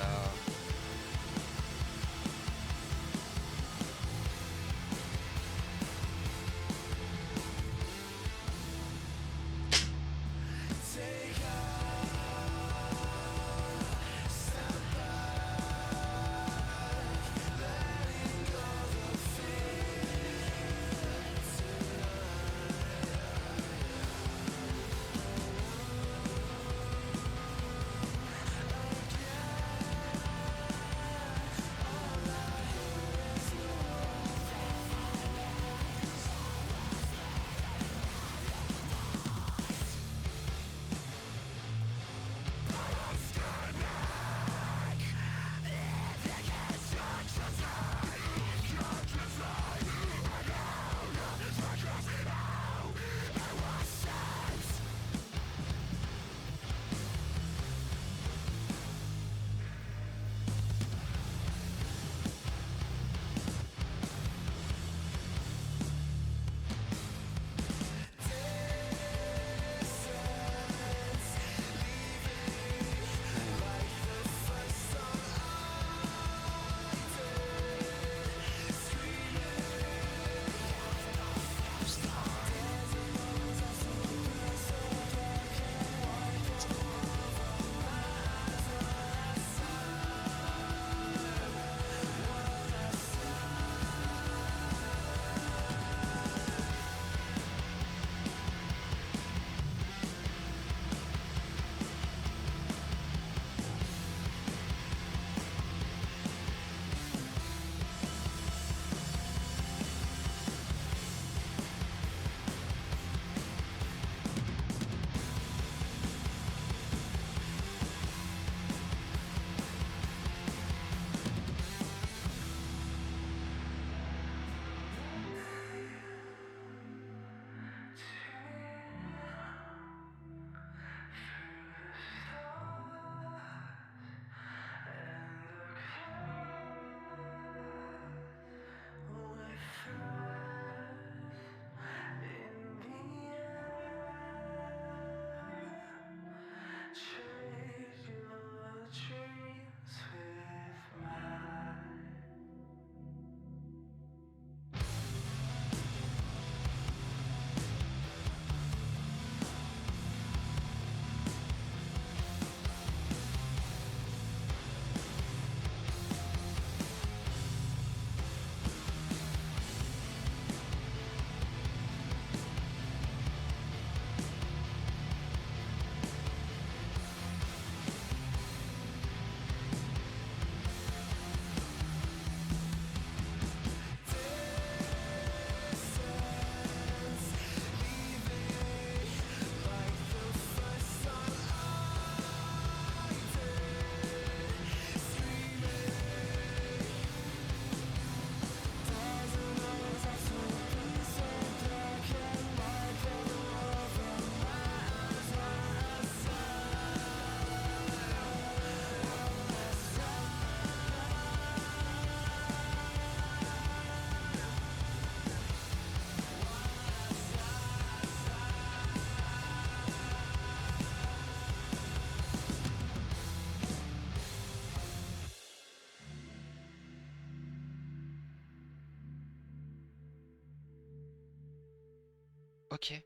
Ok.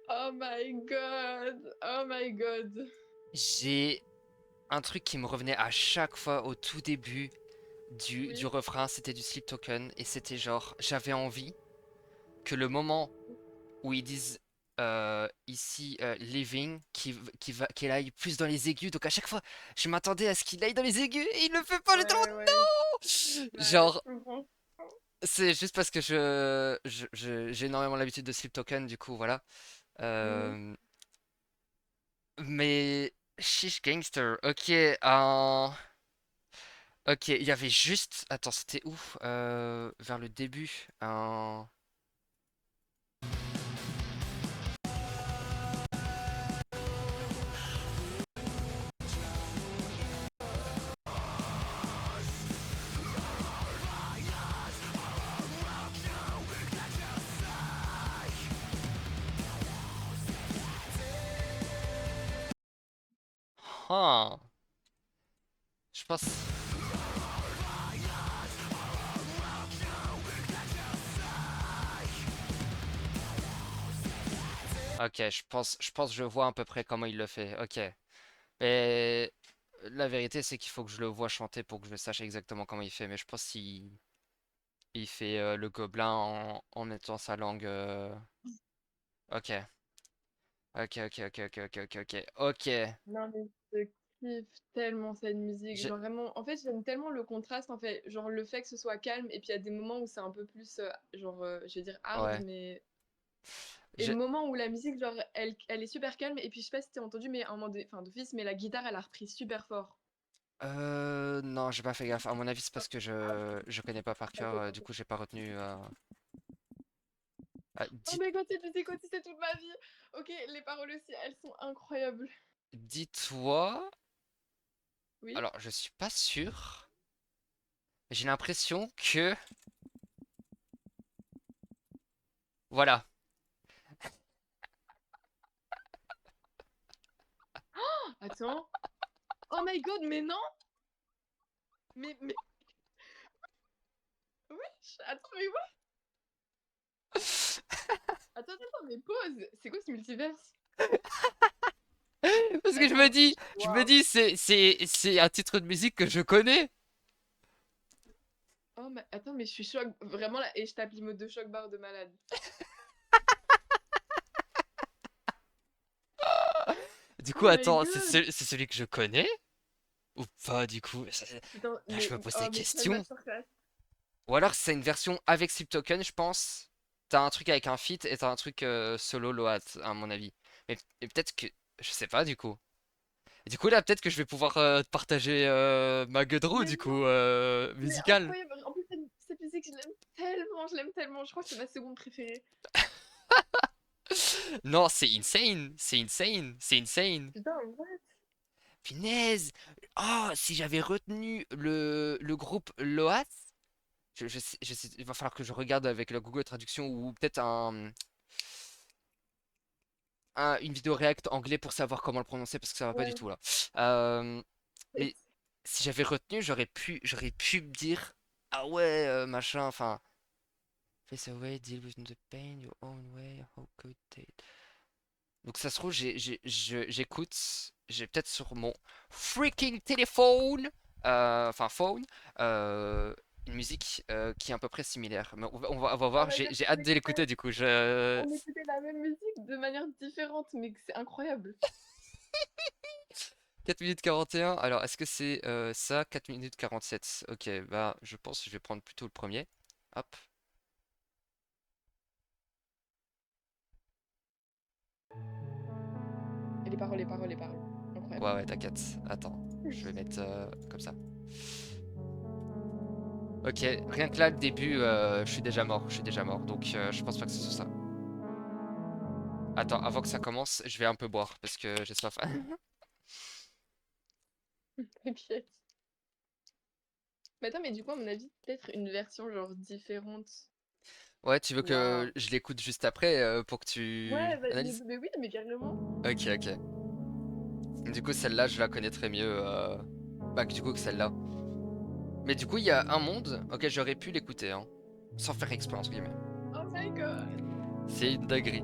Oh my god. Oh my god. J'ai un truc qui me revenait à chaque fois au tout début du Oui. refrain, c'était du Sleep Token, et c'était genre, j'avais envie que le moment où ils disent ici living, qu'il aille plus dans les aigus, donc à chaque fois, je m'attendais à ce qu'il aille dans les aigus, et il le fait pas, j'étais en Ouais, mode ouais. non! Ouais, Genre, je comprends. c'est juste parce que j'ai énormément l'habitude de Sleep Token, du coup, voilà. Mhm. Euh, mais, Shish Gangster, ok, ok, il y avait juste, attends, c'était où? Vers le début, un... Ah, je pense... Ok, je pense que je vois à peu près comment il le fait. Ok. Mais la vérité, c'est qu'il faut que je le vois chanter pour que je sache exactement comment il fait. Mais je pense qu'il fait le gobelin en mettant sa langue. Ok. Ok, ok, ok, ok, ok, ok, ok. Ok. Non, mais je kiffe tellement cette musique. J'ai- Genre vraiment, en fait, j'aime tellement le contraste, en fait. Genre le fait que ce soit calme, et puis il y a des moments où c'est un peu plus, genre, je vais dire hard, Ouais. mais. Et le J'ai- moment où la musique, genre, elle est super calme, et puis je sais pas si t'as entendu, mais à un moment donné, enfin, d'office, mais la guitare, elle a repris super fort. Non, j'ai pas fait gaffe. À mon avis, c'est Ah, parce que ah, je connais pas par cœur. t'inquiète, Du t'inquiète. coup, j'ai pas retenu. Ah, Oh mais quand tu écouté, c'est toute ma vie. Ok, les paroles aussi, elles sont incroyables. dis-toi. Oui. Alors, je suis pas sûr. Mais j'ai l'impression que. Voilà. Attends. Oh my god, mais non! Mais, wesh! Attends, mais ouais! Attends, mais pause! C'est quoi ce multiverse? Parce que Attends, je me waouh! dis, c'est un titre de musique que je connais. Oh, attends, mais je suis choc, vraiment là, et je tape l'emote de choc barre de malade. Du coup, Oh my attends, god! c'est celui que je connais? Ou pas, du coup? Putain, Là, je mais, me pose des oh, mais quelle questions. masterclass! Ou alors, c'est une version avec Sleep Token, je pense. T'as un truc avec un feat et t'as un truc solo Loat, à mon avis. Mais peut-être que. Je sais pas, du coup. Et du coup, là, peut-être que je vais pouvoir te partager ma Godrow, Mais du non! coup, Mais musicale. incroyable! En plus, cette musique, je l'aime tellement, je crois que c'est ma seconde préférée. Non, c'est insane! C'est insane! C'est insane! Putain, ouais! Punaise! Oh, si j'avais retenu le groupe Loat, il va falloir que je regarde avec la Google Traduction ou peut-être une vidéo React anglais pour savoir comment le prononcer parce que ça va pas du Ouais. tout là. Euh, mais si j'avais retenu, j'aurais pu me dire, ah ouais, machin, enfin, face away, deal with the pain, your own way, how could they... Donc ça se trouve, j'écoute, j'ai peut-être sur mon freaking téléphone, enfin phone, euh, une musique qui est à peu près similaire. Mais on va Oh voir, my god, j'ai hâte de l'écouter du coup. on écoutait la même musique de manière différente, mais c'est incroyable. 4 minutes 41, alors est-ce que c'est ça? 4 minutes 47. Ok, bah je pense que je vais prendre plutôt le premier. Hop. Et les paroles. Ouais, Incroyable. ouais, t'inquiète. Attends, je vais mettre comme ça. Ok, rien que là, le début, je suis déjà mort, je suis déjà mort. Donc je pense pas que ce soit ça. Attends, avant que ça commence, je vais un peu boire parce que j'ai soif. T'inquiète. Mais attends, mais du coup, à mon avis, peut-être une version genre différente. Ouais, tu veux que Waouh. je l'écoute juste après pour que tu Ouais, analyses? mais oui, mais carrément. Ok, ok. Du coup, celle-là, je la connaîtrais mieux bah, du coup que celle-là. Mais du coup, il y a un monde auquel j'aurais pu l'écouter, hein, sans faire exprès, entre guillemets. Oh my god. C'est une dinguerie.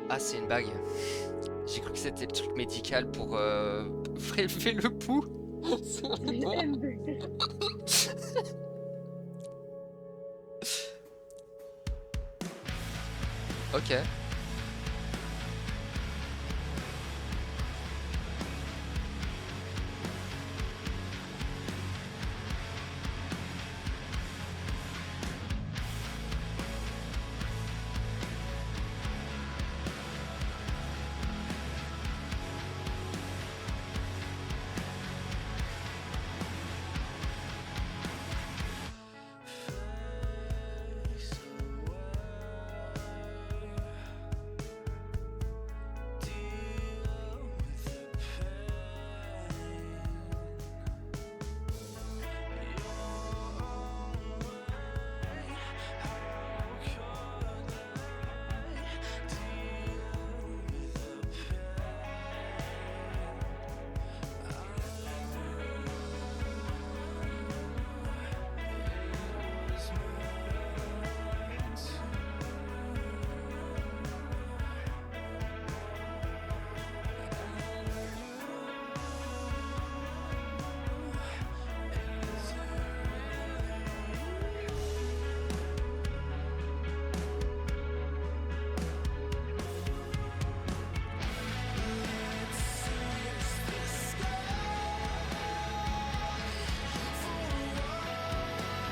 Ah, c'est une bague. J'ai cru que c'était le truc médical pour prélever le pouls. C'est vraiment- Ok.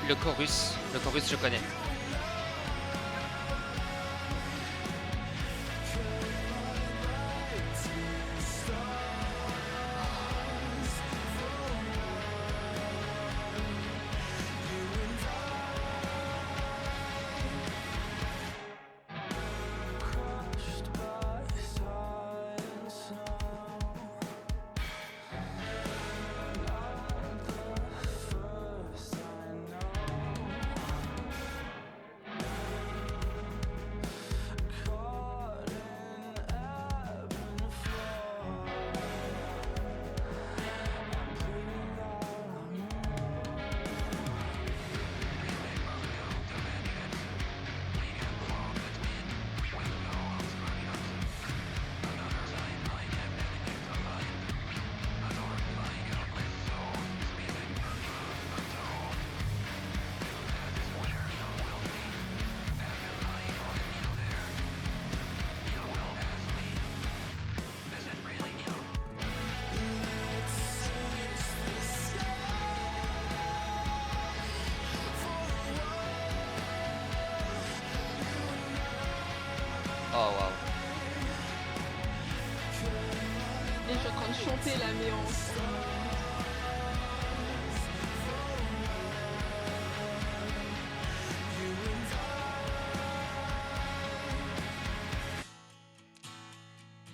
Le chorus je connais. Oh waouh. Et je suis en train de chanter là, mais en.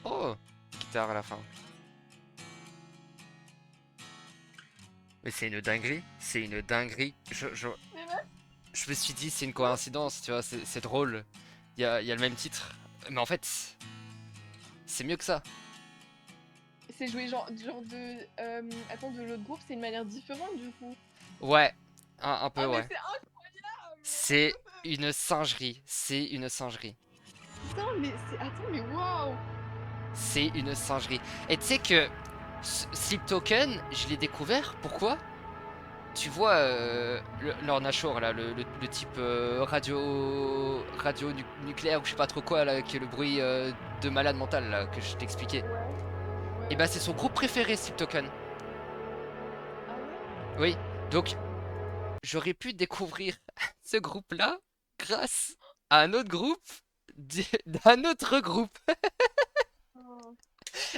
Oh, guitare à la fin. Mais c'est une dinguerie. C'est une dinguerie. Mais ouais. Je me suis dit, c'est une coïncidence, tu vois, c'est drôle. Il y a le même titre. Mais en fait, c'est mieux que ça. C'est joué genre de. Attends, de l'autre groupe, c'est une manière différente du coup. Ouais, un peu, Ah, mais ouais. c'est incroyable! C'est une singerie. C'est une singerie. Putain, mais c'est. Attends, mais waouh! C'est une singerie. Et tu sais que Sleep Token, je l'ai découvert. Pourquoi? Tu vois Lorna Shore, là, le type nucléaire ou je sais pas trop quoi, là, qui est le bruit de malade mental, là, que je t'expliquais. Ouais. Et bah, c'est son groupe préféré, Sleep Token. Ah ouais? Oui, donc j'aurais pu découvrir ce groupe-là grâce à un autre groupe d'un autre groupe. Oh.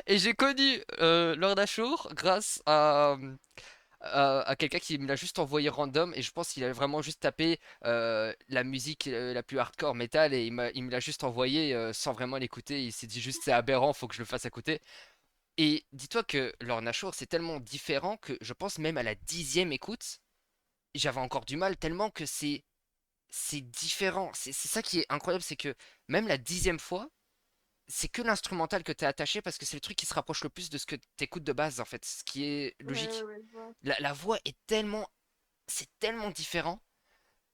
Et j'ai connu Lorna Shore grâce à quelqu'un qui me l'a juste envoyé random et je pense qu'il a vraiment juste tapé la musique la plus hardcore métal et il me l'a juste envoyé sans vraiment l'écouter. Il s'est dit juste c'est aberrant, faut que je le fasse à côté. Et dis-toi que Lorna Shore c'est tellement différent que je pense même à la 10e écoute, j'avais encore du mal tellement que c'est différent. C'est ça qui est incroyable, c'est que même la 10e fois, c'est que l'instrumental que t'es attaché parce que c'est le truc qui se rapproche le plus de ce que t'écoutes de base en fait, ce qui est Ouais, logique. ouais, je vois. La voix est tellement, c'est tellement différent.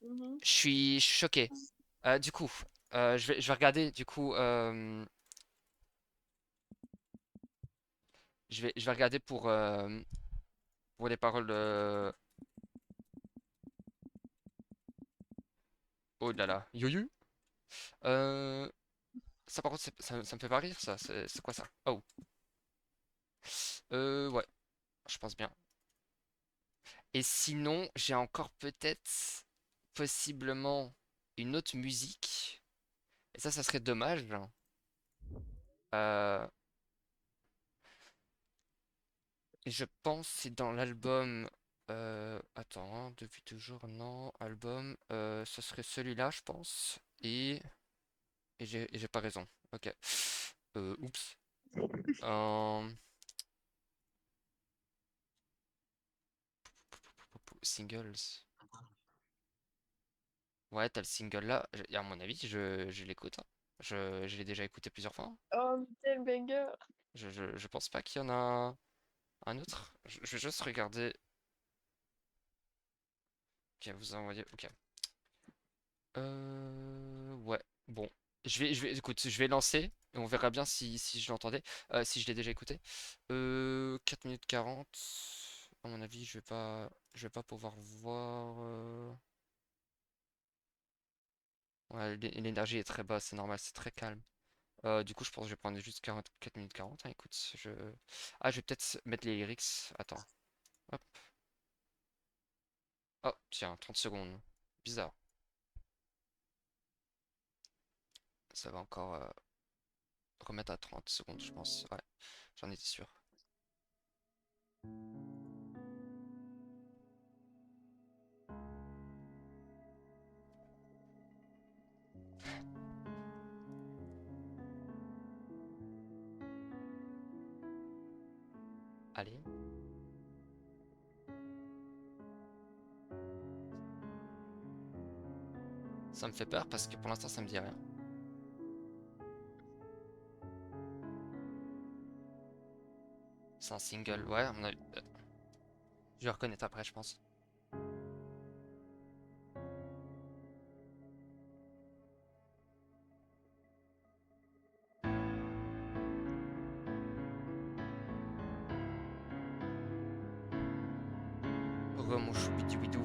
Mhm. Je suis choqué. Du coup, je vais regarder. Du coup, je vais regarder pour les paroles. Oh là là, yo-yo. Euh, Ça par contre, ça me fait pas rire ça. C'est quoi ça? Oh, ouais, je pense bien. Et sinon, j'ai encore peut-être, possiblement, une autre musique. Et ça serait dommage. Euh, je pense que c'est dans l'album. Attends, hein, depuis toujours, non. Album. Ce serait celui-là, je pense. Et j'ai pas raison. Ok. Oups. Euh, Singles. Ouais, t'as le single là. Et à mon avis, je l'écoute, hein. Je l'ai déjà écouté plusieurs fois. Oh, quel banger! Je pense pas qu'il y en a un autre. Je vais juste regarder. Ok, vous envoyez. Ok. Ouais. Bon. Écoute, je vais lancer et on verra bien si je l'entendais. Si je l'ai déjà écouté. 4 minutes 40. À mon avis, je vais pas pouvoir voir. Ouais, l'énergie est très basse, c'est normal, c'est très calme. Du coup, je pense que je vais prendre juste 4 minutes 40, hein, écoute, je vais peut-être mettre les lyrics. Attends. Hop. Oh, tiens, 30 secondes. Bizarre. Ça va encore remettre à 30 secondes, je pense. Ouais, j'en étais sûr. Allez. Ça me fait peur parce que pour l'instant, ça me dit rien. C'est un single, ouais, je vais reconnaître après, je pense. Re, mon choubidouidou.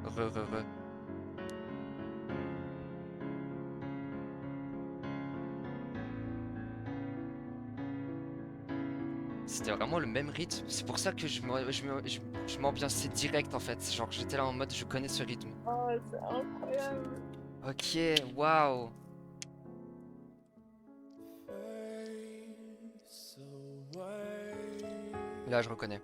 Re. C'était vraiment le même rythme. C'est pour ça que je m'ambiançais direct en fait. Genre, j'étais là en mode, je connais ce rythme. Oh, c'est incroyable! Ok, waouh. Là, je reconnais.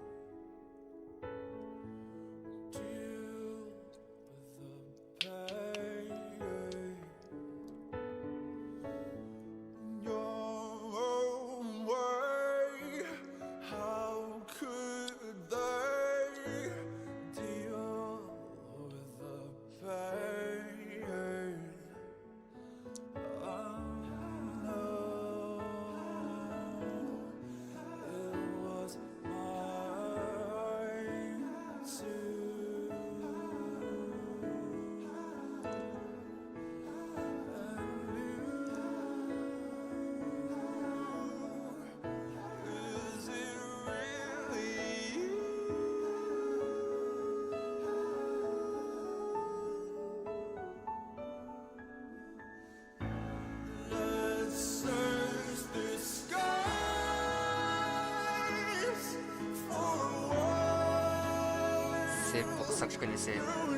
C'est pour ça que je connaissais. Waouh!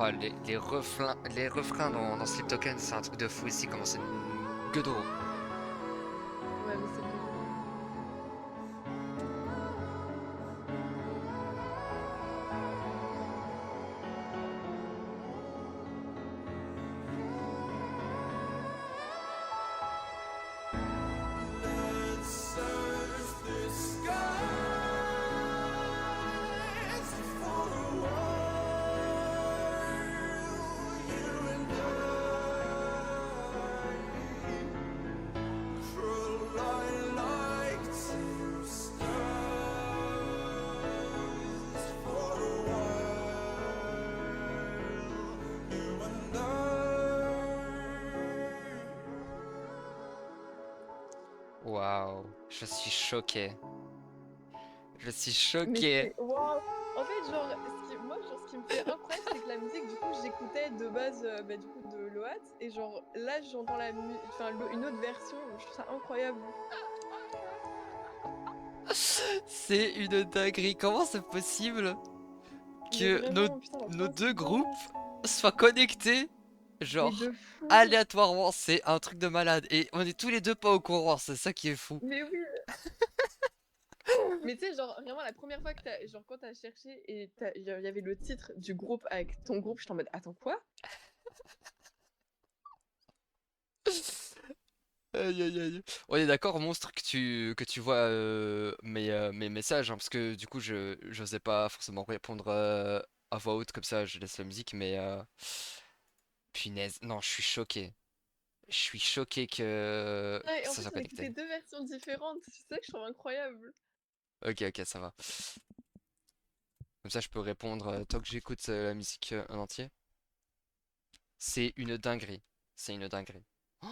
Oh, les refrains dans Sleep Token, c'est un truc de fou aussi, comment c'est une gueule d'euro. Ouais, mais c'est bon. Waouh, je suis choqué. Je suis Mais choqué. c'est waouh! En fait, genre, ce qui me fait incroyable, c'est que la musique, du coup, j'écoutais de base, bah, du coup, de Loat, et genre, là, j'entends enfin, une autre version, je trouve ça incroyable. C'est une dinguerie. Comment c'est possible Mais que vraiment, putain, la nos deux groupes coïncidence. soient connectés, Mais genre, de fou! aléatoirement? C'est un truc de malade. Et on est tous les deux pas au courant, c'est ça qui est fou. Mais oui! Mais tu sais, genre, vraiment, la première fois que genre, quand t'as cherché et il y avait le titre du groupe avec ton groupe, j'étais en mode, attends, quoi? Aïe aïe aïe. On est d'accord, monstre, que tu vois mes messages, hein, parce que du coup, je j'osais pas forcément répondre à voix haute comme ça, je laisse la musique, mais punaise, non, je suis choqué. Je suis choqué que Ouais, et en ça plus, soit on écoutait connecté. deux versions différentes, c'est ça que je trouve incroyable. Ok, ok, ça va. Comme ça, je peux répondre tant que j'écoute la musique en entier. C'est une dinguerie. C'est une dinguerie. Oh,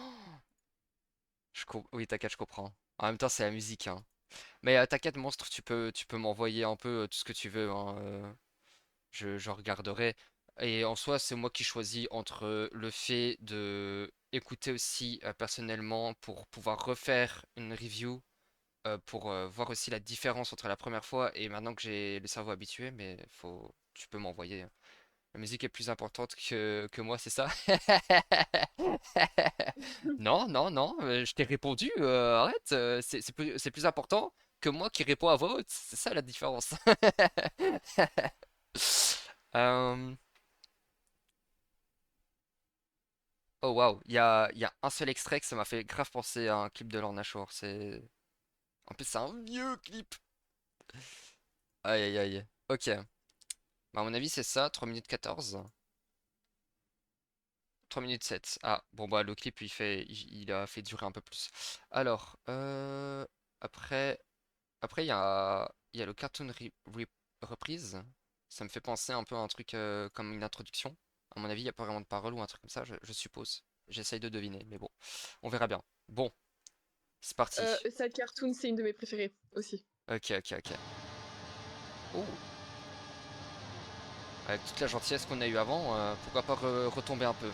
oui, t'inquiète, je comprends. En même temps, c'est la musique, hein. Mais t'inquiète, monstre, tu peux m'envoyer un peu tout ce que tu veux, hein, je regarderai. Et en soi, c'est moi qui choisis entre le fait de écouter aussi personnellement pour pouvoir refaire une review, pour voir aussi la différence entre la première fois et maintenant que j'ai le cerveau habitué, mais tu peux m'envoyer, hein. La musique est plus importante que moi, c'est ça? Non, non, non, je t'ai répondu, arrête, c'est plus important que moi qui réponds à voix haute, c'est ça la différence. Euh, Oh waouh, il y a un seul extrait que ça m'a fait grave penser à un clip de Lorna Shore. En plus, c'est un vieux clip. Aïe aïe aïe. Ok. Bah, à mon avis, c'est ça, 3 minutes 14. 3 minutes 7. Ah, bon, bah, le clip, il a fait durer un peu plus. Alors, après, il y a le cartoon reprise. Ça me fait penser un peu à un truc comme une introduction. À mon avis, il n'y a pas vraiment de parole ou un truc comme ça, je suppose. J'essaye de deviner, mais bon, on verra bien. Bon, c'est parti. Sad Cartoon, c'est une de mes préférées aussi. Ok, ok, ok. Oh, avec toute la gentillesse qu'on a eue avant, pourquoi pas retomber un peu.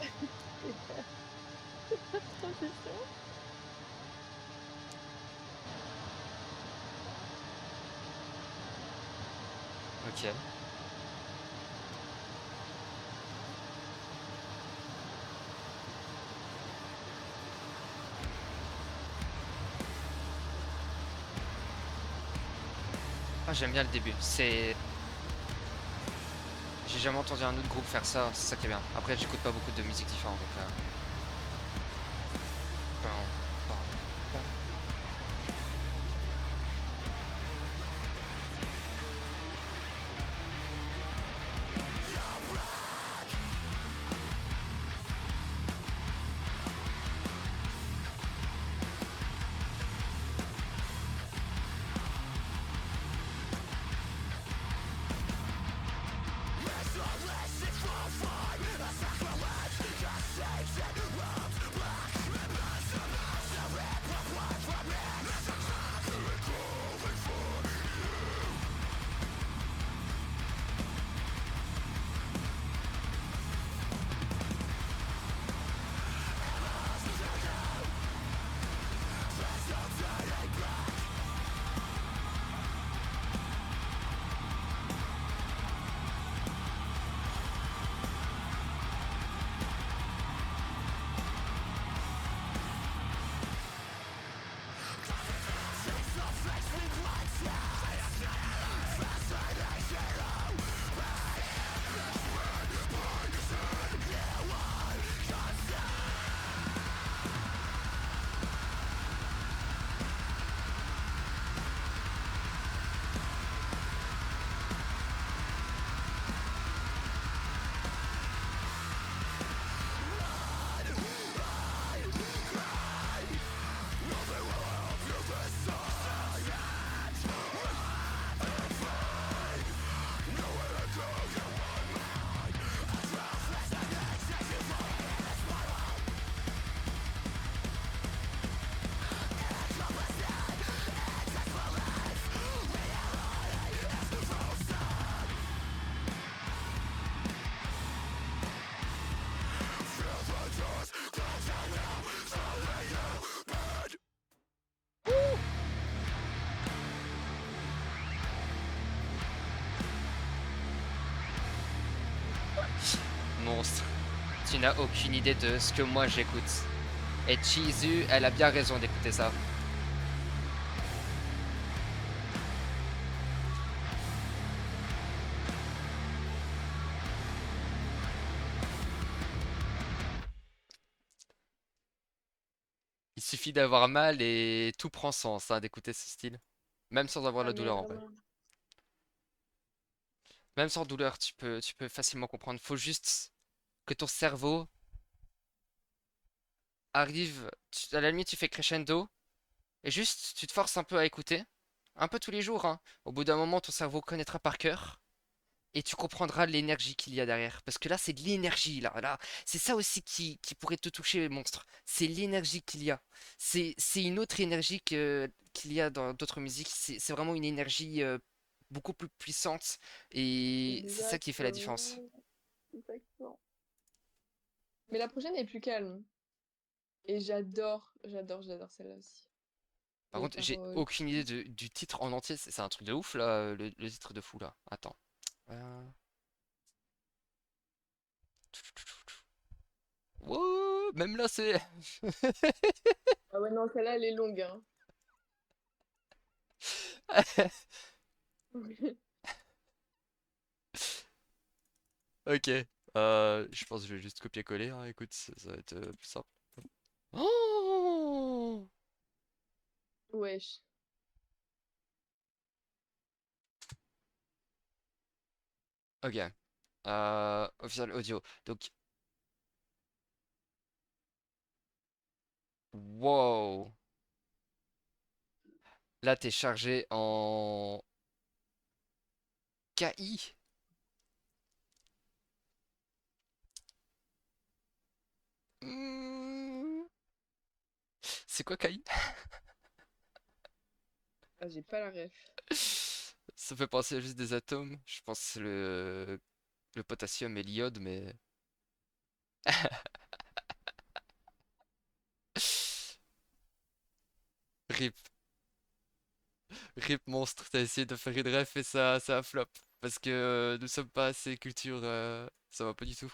Transition. Ok. Ah, j'aime bien le début. J'ai jamais entendu un autre groupe faire ça, c'est ça qui est bien. Après, j'écoute pas beaucoup de musique différente, donc. Pam, pam, pam. Monstre, tu n'as aucune idée de ce que moi j'écoute. Et Chizu, elle a bien raison d'écouter ça. Il suffit d'avoir mal et tout prend sens, hein, d'écouter ce style. Même sans avoir Ah, la mais douleur en vrai. vraiment. Même sans douleur, tu peux facilement comprendre. Faut juste que ton cerveau arrive, à la limite tu fais crescendo, et juste tu te forces un peu à écouter. Un peu tous les jours, hein. Au bout d'un moment, ton cerveau connaîtra par cœur. Et tu comprendras l'énergie qu'il y a derrière. Parce que là, c'est de l'énergie, là. C'est ça aussi qui pourrait te toucher, monstre. C'est l'énergie qu'il y a. C'est une autre énergie qu'il y a dans d'autres musiques. C'est vraiment une énergie beaucoup plus puissante. Et c'est ça qui fait la différence. Exactement. Exactement. Mais la prochaine est plus calme. Et j'adore celle-là aussi. Par Les contre, j'ai paroles. aucune idée du titre en entier. C'est un truc de ouf, là, le titre de fou, là. Attends. Euh, Wow, même là, c'est... Ah ouais, non, celle-là, elle est longue, hein. Ok. Je pense que je vais juste copier-coller, hein. Écoute, ça va être plus simple. Oh! Wesh. Ok. Official audio. Donc, wow. Là, t'es chargé en KI. Hmm. C'est quoi KI? Ah, j'ai pas la ref. Ça fait penser à juste des atomes. Je pense que c'est le potassium et l'iode, mais... RIP. RIP monstre. T'as essayé de faire une ref et ça a flop. Parce que nous sommes pas assez culture... ça va pas du tout.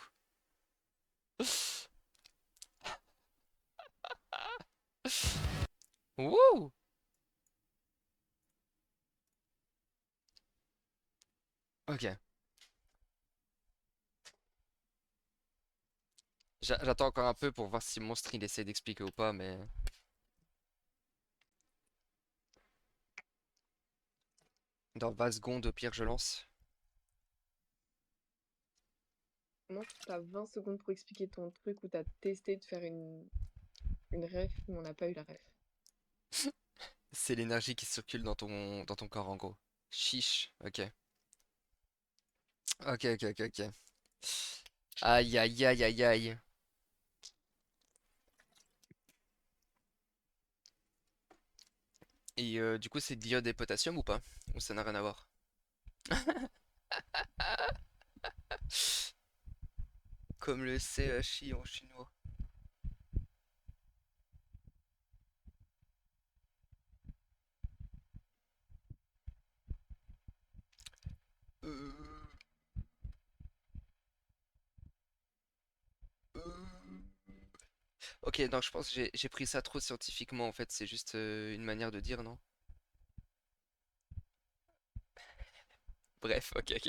Wouh! Ok. J'attends encore un peu pour voir si Monstre il essaie d'expliquer ou pas, mais... Dans 20 secondes, au pire, je lance. Moi, t'as 20 secondes pour expliquer ton truc où t'as testé de faire une ref, mais on n'a pas eu la ref. C'est l'énergie qui circule dans ton corps, en gros. Chiche, ok. Ok, ok, ok, ok. Aïe, aïe, aïe, aïe, aïe. Et du coup, c'est d'iode et potassium ou pas? Ou ça n'a rien à voir? Comme le CHI en chinois. Euh, euh. Ok, non, je pense que j'ai pris ça trop scientifiquement, en fait. C'est juste une manière de dire, non? Bref, ok, ok.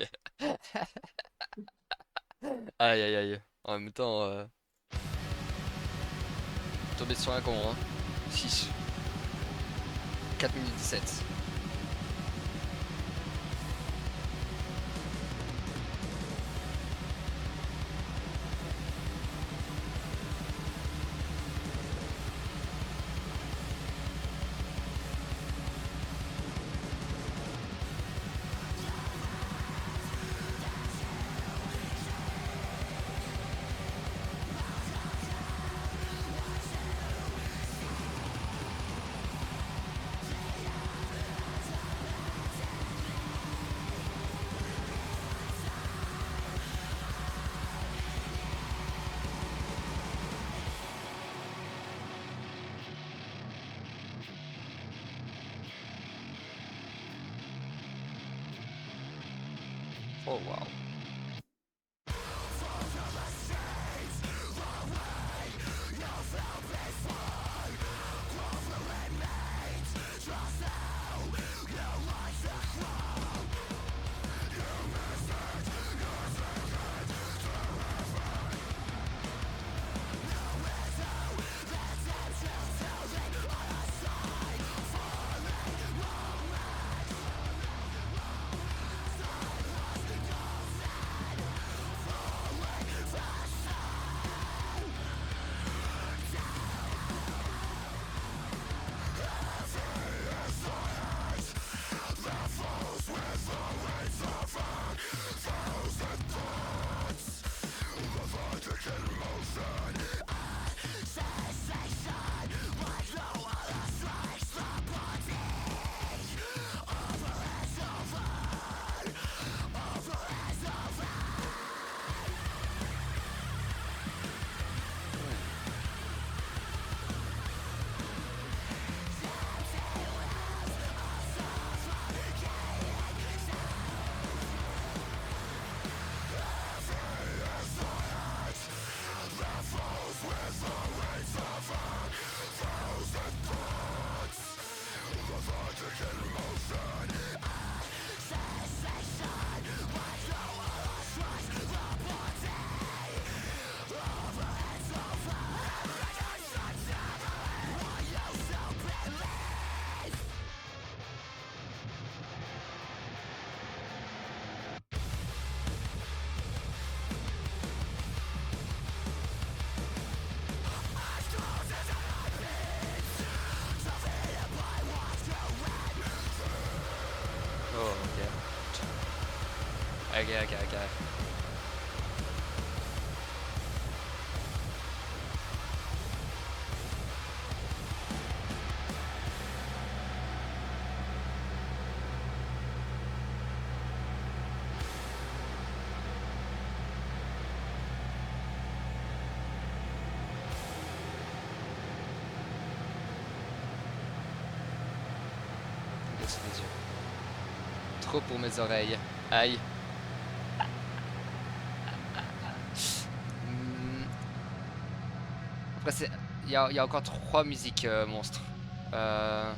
Aïe, aïe, aïe. En même temps, tombé sur un con, hein. Chiche. 4 minutes 17. Oh, waouh. Ok. Baisse les yeux. Trop pour mes oreilles. Aïe. Hmm. Après, il y a encore 3 musiques monstres. Euh...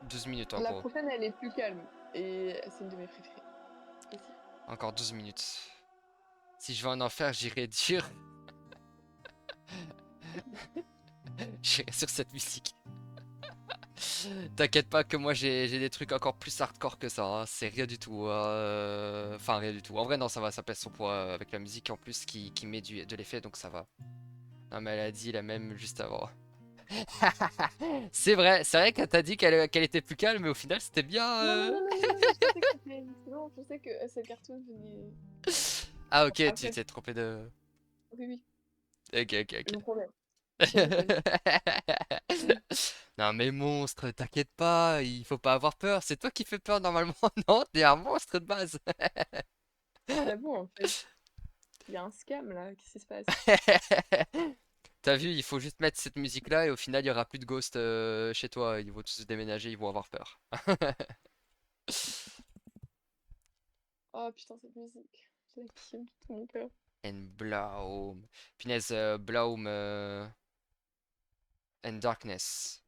12 minutes en La gros. prochaine, elle est plus calme. Et c'est une de mes préférées. Aussi. Encore 12 minutes. Si je vais en enfer, j'irai dur. J'irai sur cette musique. T'inquiète pas que moi j'ai des trucs encore plus hardcore que ça, hein. C'est rien du tout. Enfin, rien du tout. En vrai, non, ça va, ça pèse son poids avec la musique en plus qui met de l'effet, donc ça va. Non, mais elle a dit la même juste avant. C'est vrai qu'elle t'a dit qu'elle était plus calme, mais au final c'était bien. Non, je pensais que c'était. Non, je pensais que cette cartoon venait. Ah, ok, tu Après, t'es trompé de. oui, Ok. je vous promets. Je vous promets. Non mais monstre, t'inquiète pas, il faut pas avoir peur, c'est toi qui fais peur normalement, non? T'es un monstre de base. Ah bon, en fait. Il y a un scam là, qu'est-ce qui se passe? T'as vu, il faut juste mettre cette musique-là et au final il y aura plus de ghosts chez toi, ils vont tous se déménager, ils vont avoir peur. Oh putain, cette musique. Je la kiffe de tout mon cœur. And Bloom. Punaise, Bloom and Darkness.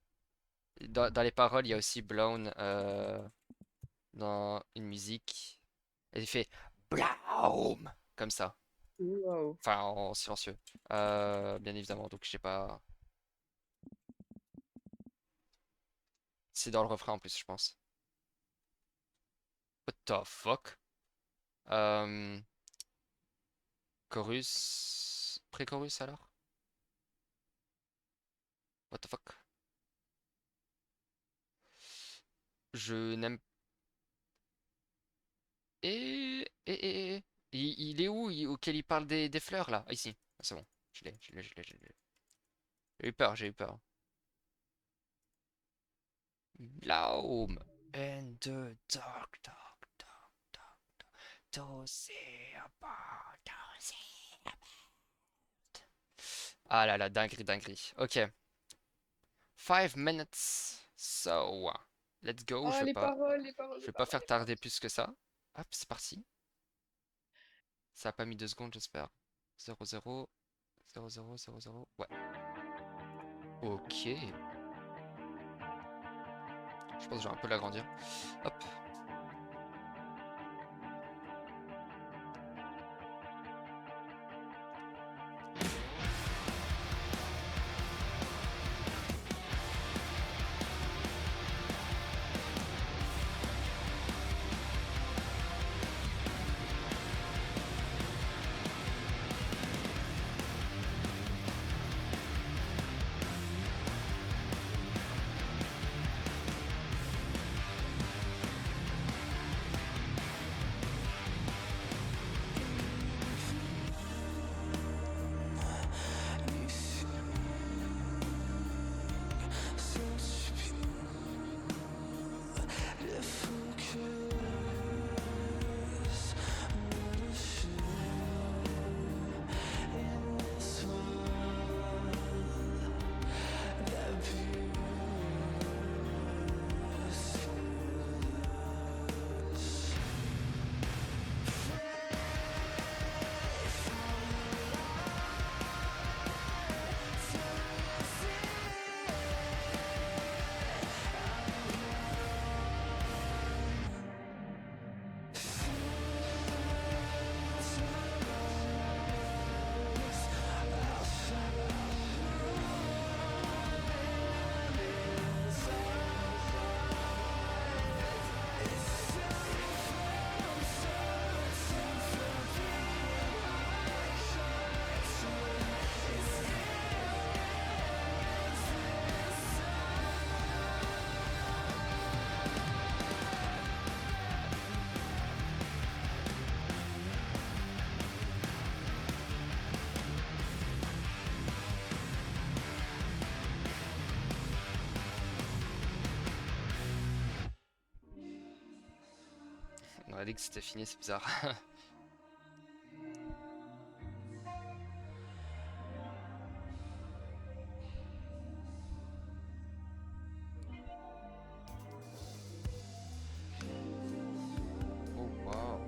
Dans les paroles, il y a aussi Blown dans une musique. Elle fait Bloom comme ça. Wow. Enfin, en silencieux. Bien évidemment, donc je sais pas. C'est dans le refrain en plus, je pense. What the fuck? Euh, Chorus. Pré-chorus alors? What the fuck? Je n'aime. Il est où? Auquel il parle des fleurs là? Ah, ici. Ah, c'est bon. Je l'ai. J'ai eu peur. L'aum and the dark, to see about, to see about. Ah là là, dinguerie. Ok. 5 minutes. So, let's go. Oh, les paroles, les paroles, Je les vais pas paroles, faire les paroles. tarder plus que ça. Hop, c'est parti. Ça a pas mis 2 secondes, j'espère. 0, 0. Ouais. Ok. Je pense que je vais un peu l'agrandir. Hop. On a dit que c'était fini, c'est bizarre. Oh wow.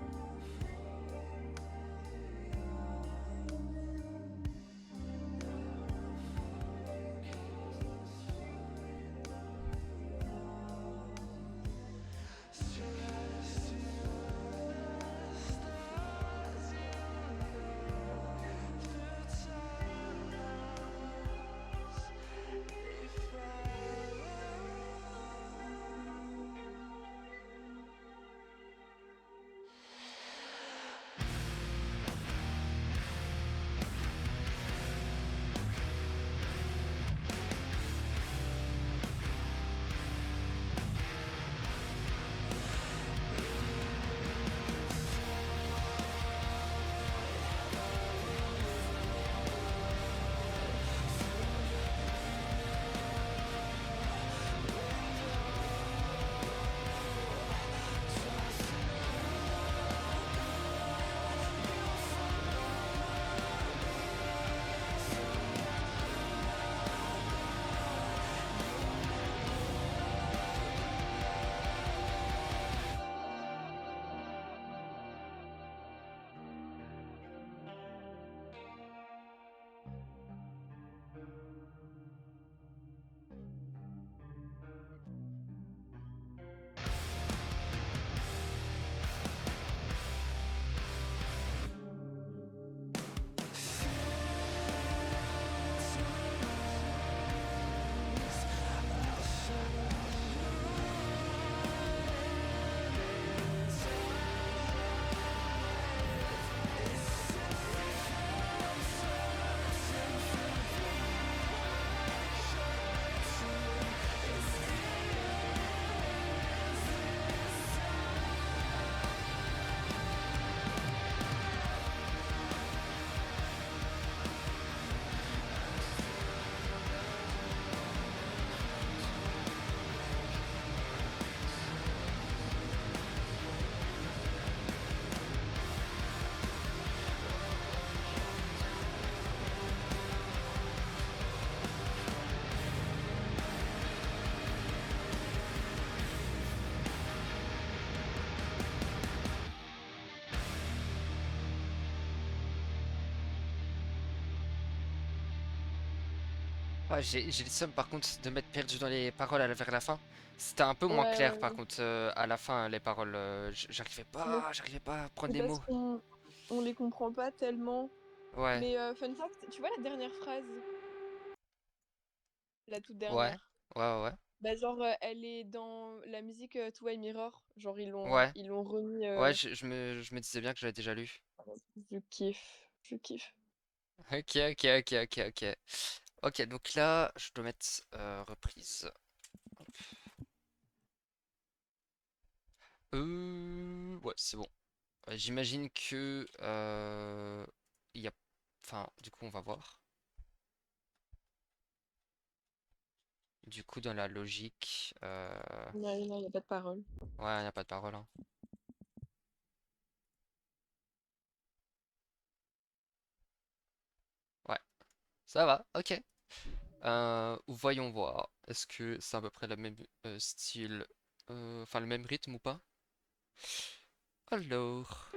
Ouais, j'ai le seum par contre de m'être perdu dans les paroles vers la fin. C'était un peu moins Ouais, clair ouais, par ouais. contre à la fin les paroles. Mais J'arrivais pas à prendre c'est les parce mots. qu'on les comprend pas tellement. Ouais, Mais fun fact, tu vois la dernière phrase, la toute ouais, dernière? ouais. Bah genre elle est dans la musique Two Way Mirror. Genre Ouais, ils l'ont remis. ouais, je me disais bien que j'avais déjà lu. Je kiffe, je kiffe. Ok. Ok, donc là, je dois mettre reprise. Ouais, c'est bon. J'imagine que il y a, enfin, du coup, on va voir. Du coup, dans la logique, Ouais, non, y a pas de parole. ouais, il n'y a pas de parole, hein. Ouais, ça va, ok. Voyons voir. Est-ce que c'est à peu près le même style, enfin le même rythme ou pas? Alors,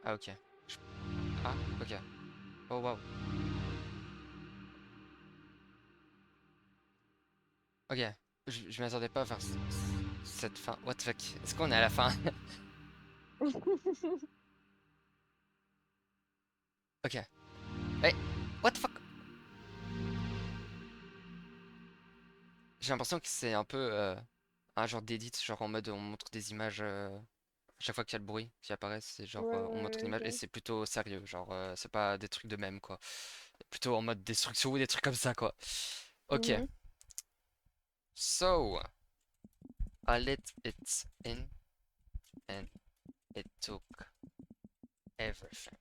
ah ok. Je- Ah, ok. Oh waouh. Ok. je m'attendais pas à faire cette fin. What the fuck? Est-ce qu'on est à la fin? Ok. Hey, what the fuck? J'ai l'impression que c'est un peu un genre d'édit, genre en mode on montre des images à chaque fois qu'il y a le bruit qui apparaît, c'est genre Ouais, on montre une ouais, image et ok. c'est plutôt sérieux, genre c'est pas des trucs de même quoi. Plutôt en mode destruction ou des trucs comme ça quoi. Ok, Mhm. so I let it in and it took everything.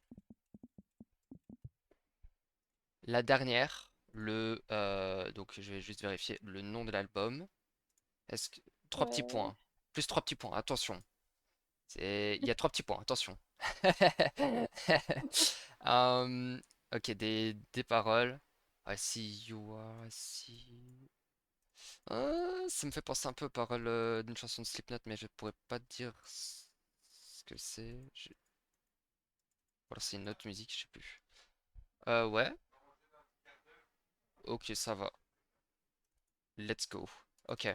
La dernière, donc je vais juste vérifier le nom de l'album. Est-ce que trois petits Ouais. points, plus trois petits points, attention. Il y a trois petits points, attention. Hum, ok, des paroles. I see you are, I see you. Ça me fait penser un peu aux paroles d'une chanson de Slipknot, mais je pourrais pas te dire ce que c'est. Ou alors c'est une autre musique, je sais plus. Ouais, ok, ça va. Let's go. Ok.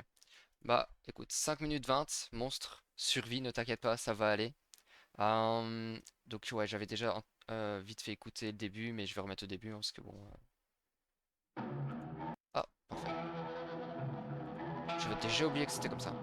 Bah, écoute, 5 minutes 20 monstre, survie, ne t'inquiète pas, ça va aller. Donc ouais, j'avais déjà vite fait écouter le début, mais je vais remettre au début, hein, parce que bon... Ah, parfait. J'avais déjà oublié que c'était comme ça.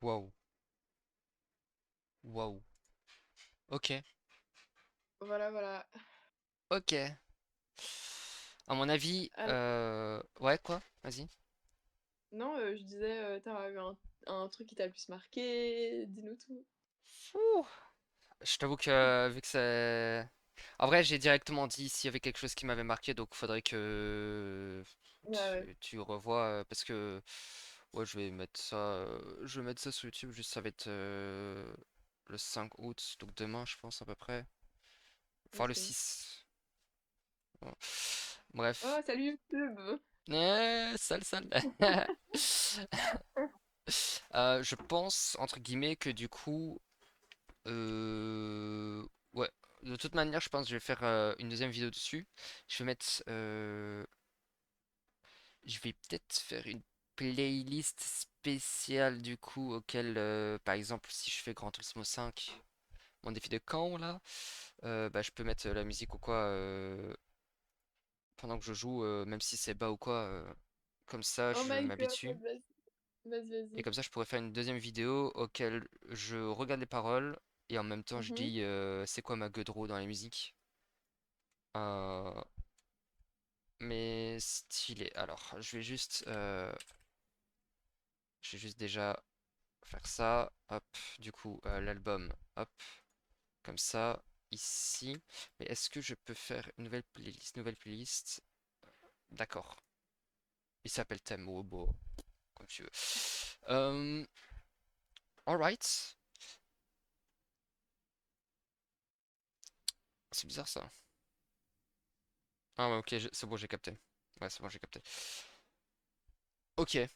Waouh. Waouh. Ok. Voilà, voilà. Ok. À mon avis, Alors, ouais, quoi? Vas-y. non, je disais, t'as eu un truc qui t'a le plus marqué, dis-nous tout. Ouh. Je t'avoue que vu que c'est... En vrai, j'ai directement dit s'il y avait quelque chose qui m'avait marqué, donc faudrait que Ouais, ouais, tu revois parce que ouais, je vais mettre ça sur YouTube. Juste, ça va être le 5 août, donc demain, je pense à peu près. Enfin, le ok. 6. Bon. Bref. Oh, salut YouTube! Sale, sale. Je pense entre guillemets que du coup, euh, ouais. De toute manière, je pense que je vais faire une deuxième vidéo dessus. Je vais mettre Je vais peut-être faire une playlist spéciale du coup auquel, par exemple, si je fais Gran Turismo 5, mon défi de camp là, bah, je peux mettre la musique ou quoi pendant que je joue, même si c'est bas ou quoi, comme ça Oh je my god, m'habitue. vas-y, vas-y, Et vas-y. comme ça je pourrais faire une deuxième vidéo auquel je regarde les paroles et en même temps je Mhm. dis c'est quoi ma gueule de roue dans la musique. Euh, mais stylé. Alors, je vais juste déjà faire ça, hop, du coup, l'album, hop, comme ça, ici. Mais est-ce que je peux faire une nouvelle playlist? D'accord. Il s'appelle thème, oh, bon, comme tu veux. Alright. C'est bizarre ça. Ah ouais, ok, c'est bon, j'ai capté. Ouais, c'est bon, j'ai capté. Ok.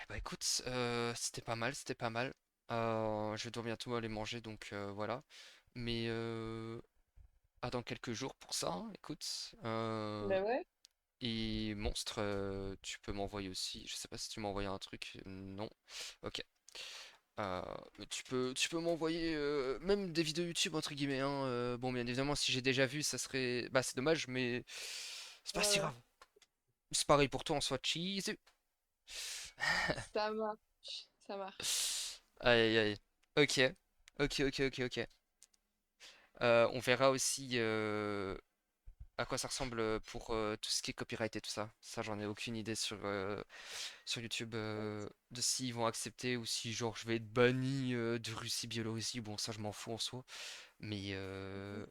Bah écoute, c'était pas mal, c'était pas mal. Je dois bientôt aller manger, donc voilà. Mais attends quelques jours pour ça, hein, écoute. Bah ouais. Et Monstre, tu peux m'envoyer aussi. Je sais pas si tu m'as envoyé un truc. Non. Ok. Mais tu peux m'envoyer même des vidéos YouTube entre guillemets, hein. Bon, bien évidemment, si j'ai déjà vu, ça serait. Bah, c'est dommage, mais c'est pas Ouais, si ouais. grave. C'est pareil pour toi en soit cheese. Ça marche, ça marche. Aïe aïe aïe. Ok. Ok, ok, ok, ok. On verra aussi à quoi ça ressemble pour tout ce qui est copyright et tout ça. Ça, j'en ai aucune idée sur YouTube de s'ils vont accepter ou si genre je vais être banni de Russie, Biélorussie. Bon, ça, je m'en fous en soi. Mais Mhm.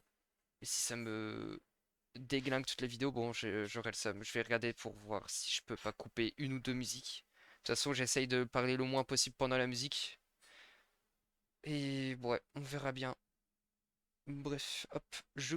si ça me déglingue toutes les vidéos, bon, j'aurai le seum. Je vais regarder pour voir si je peux pas couper une ou deux musiques. De toute façon, j'essaye de parler le moins possible pendant la musique. Et ouais, on verra bien. Bref, hop, je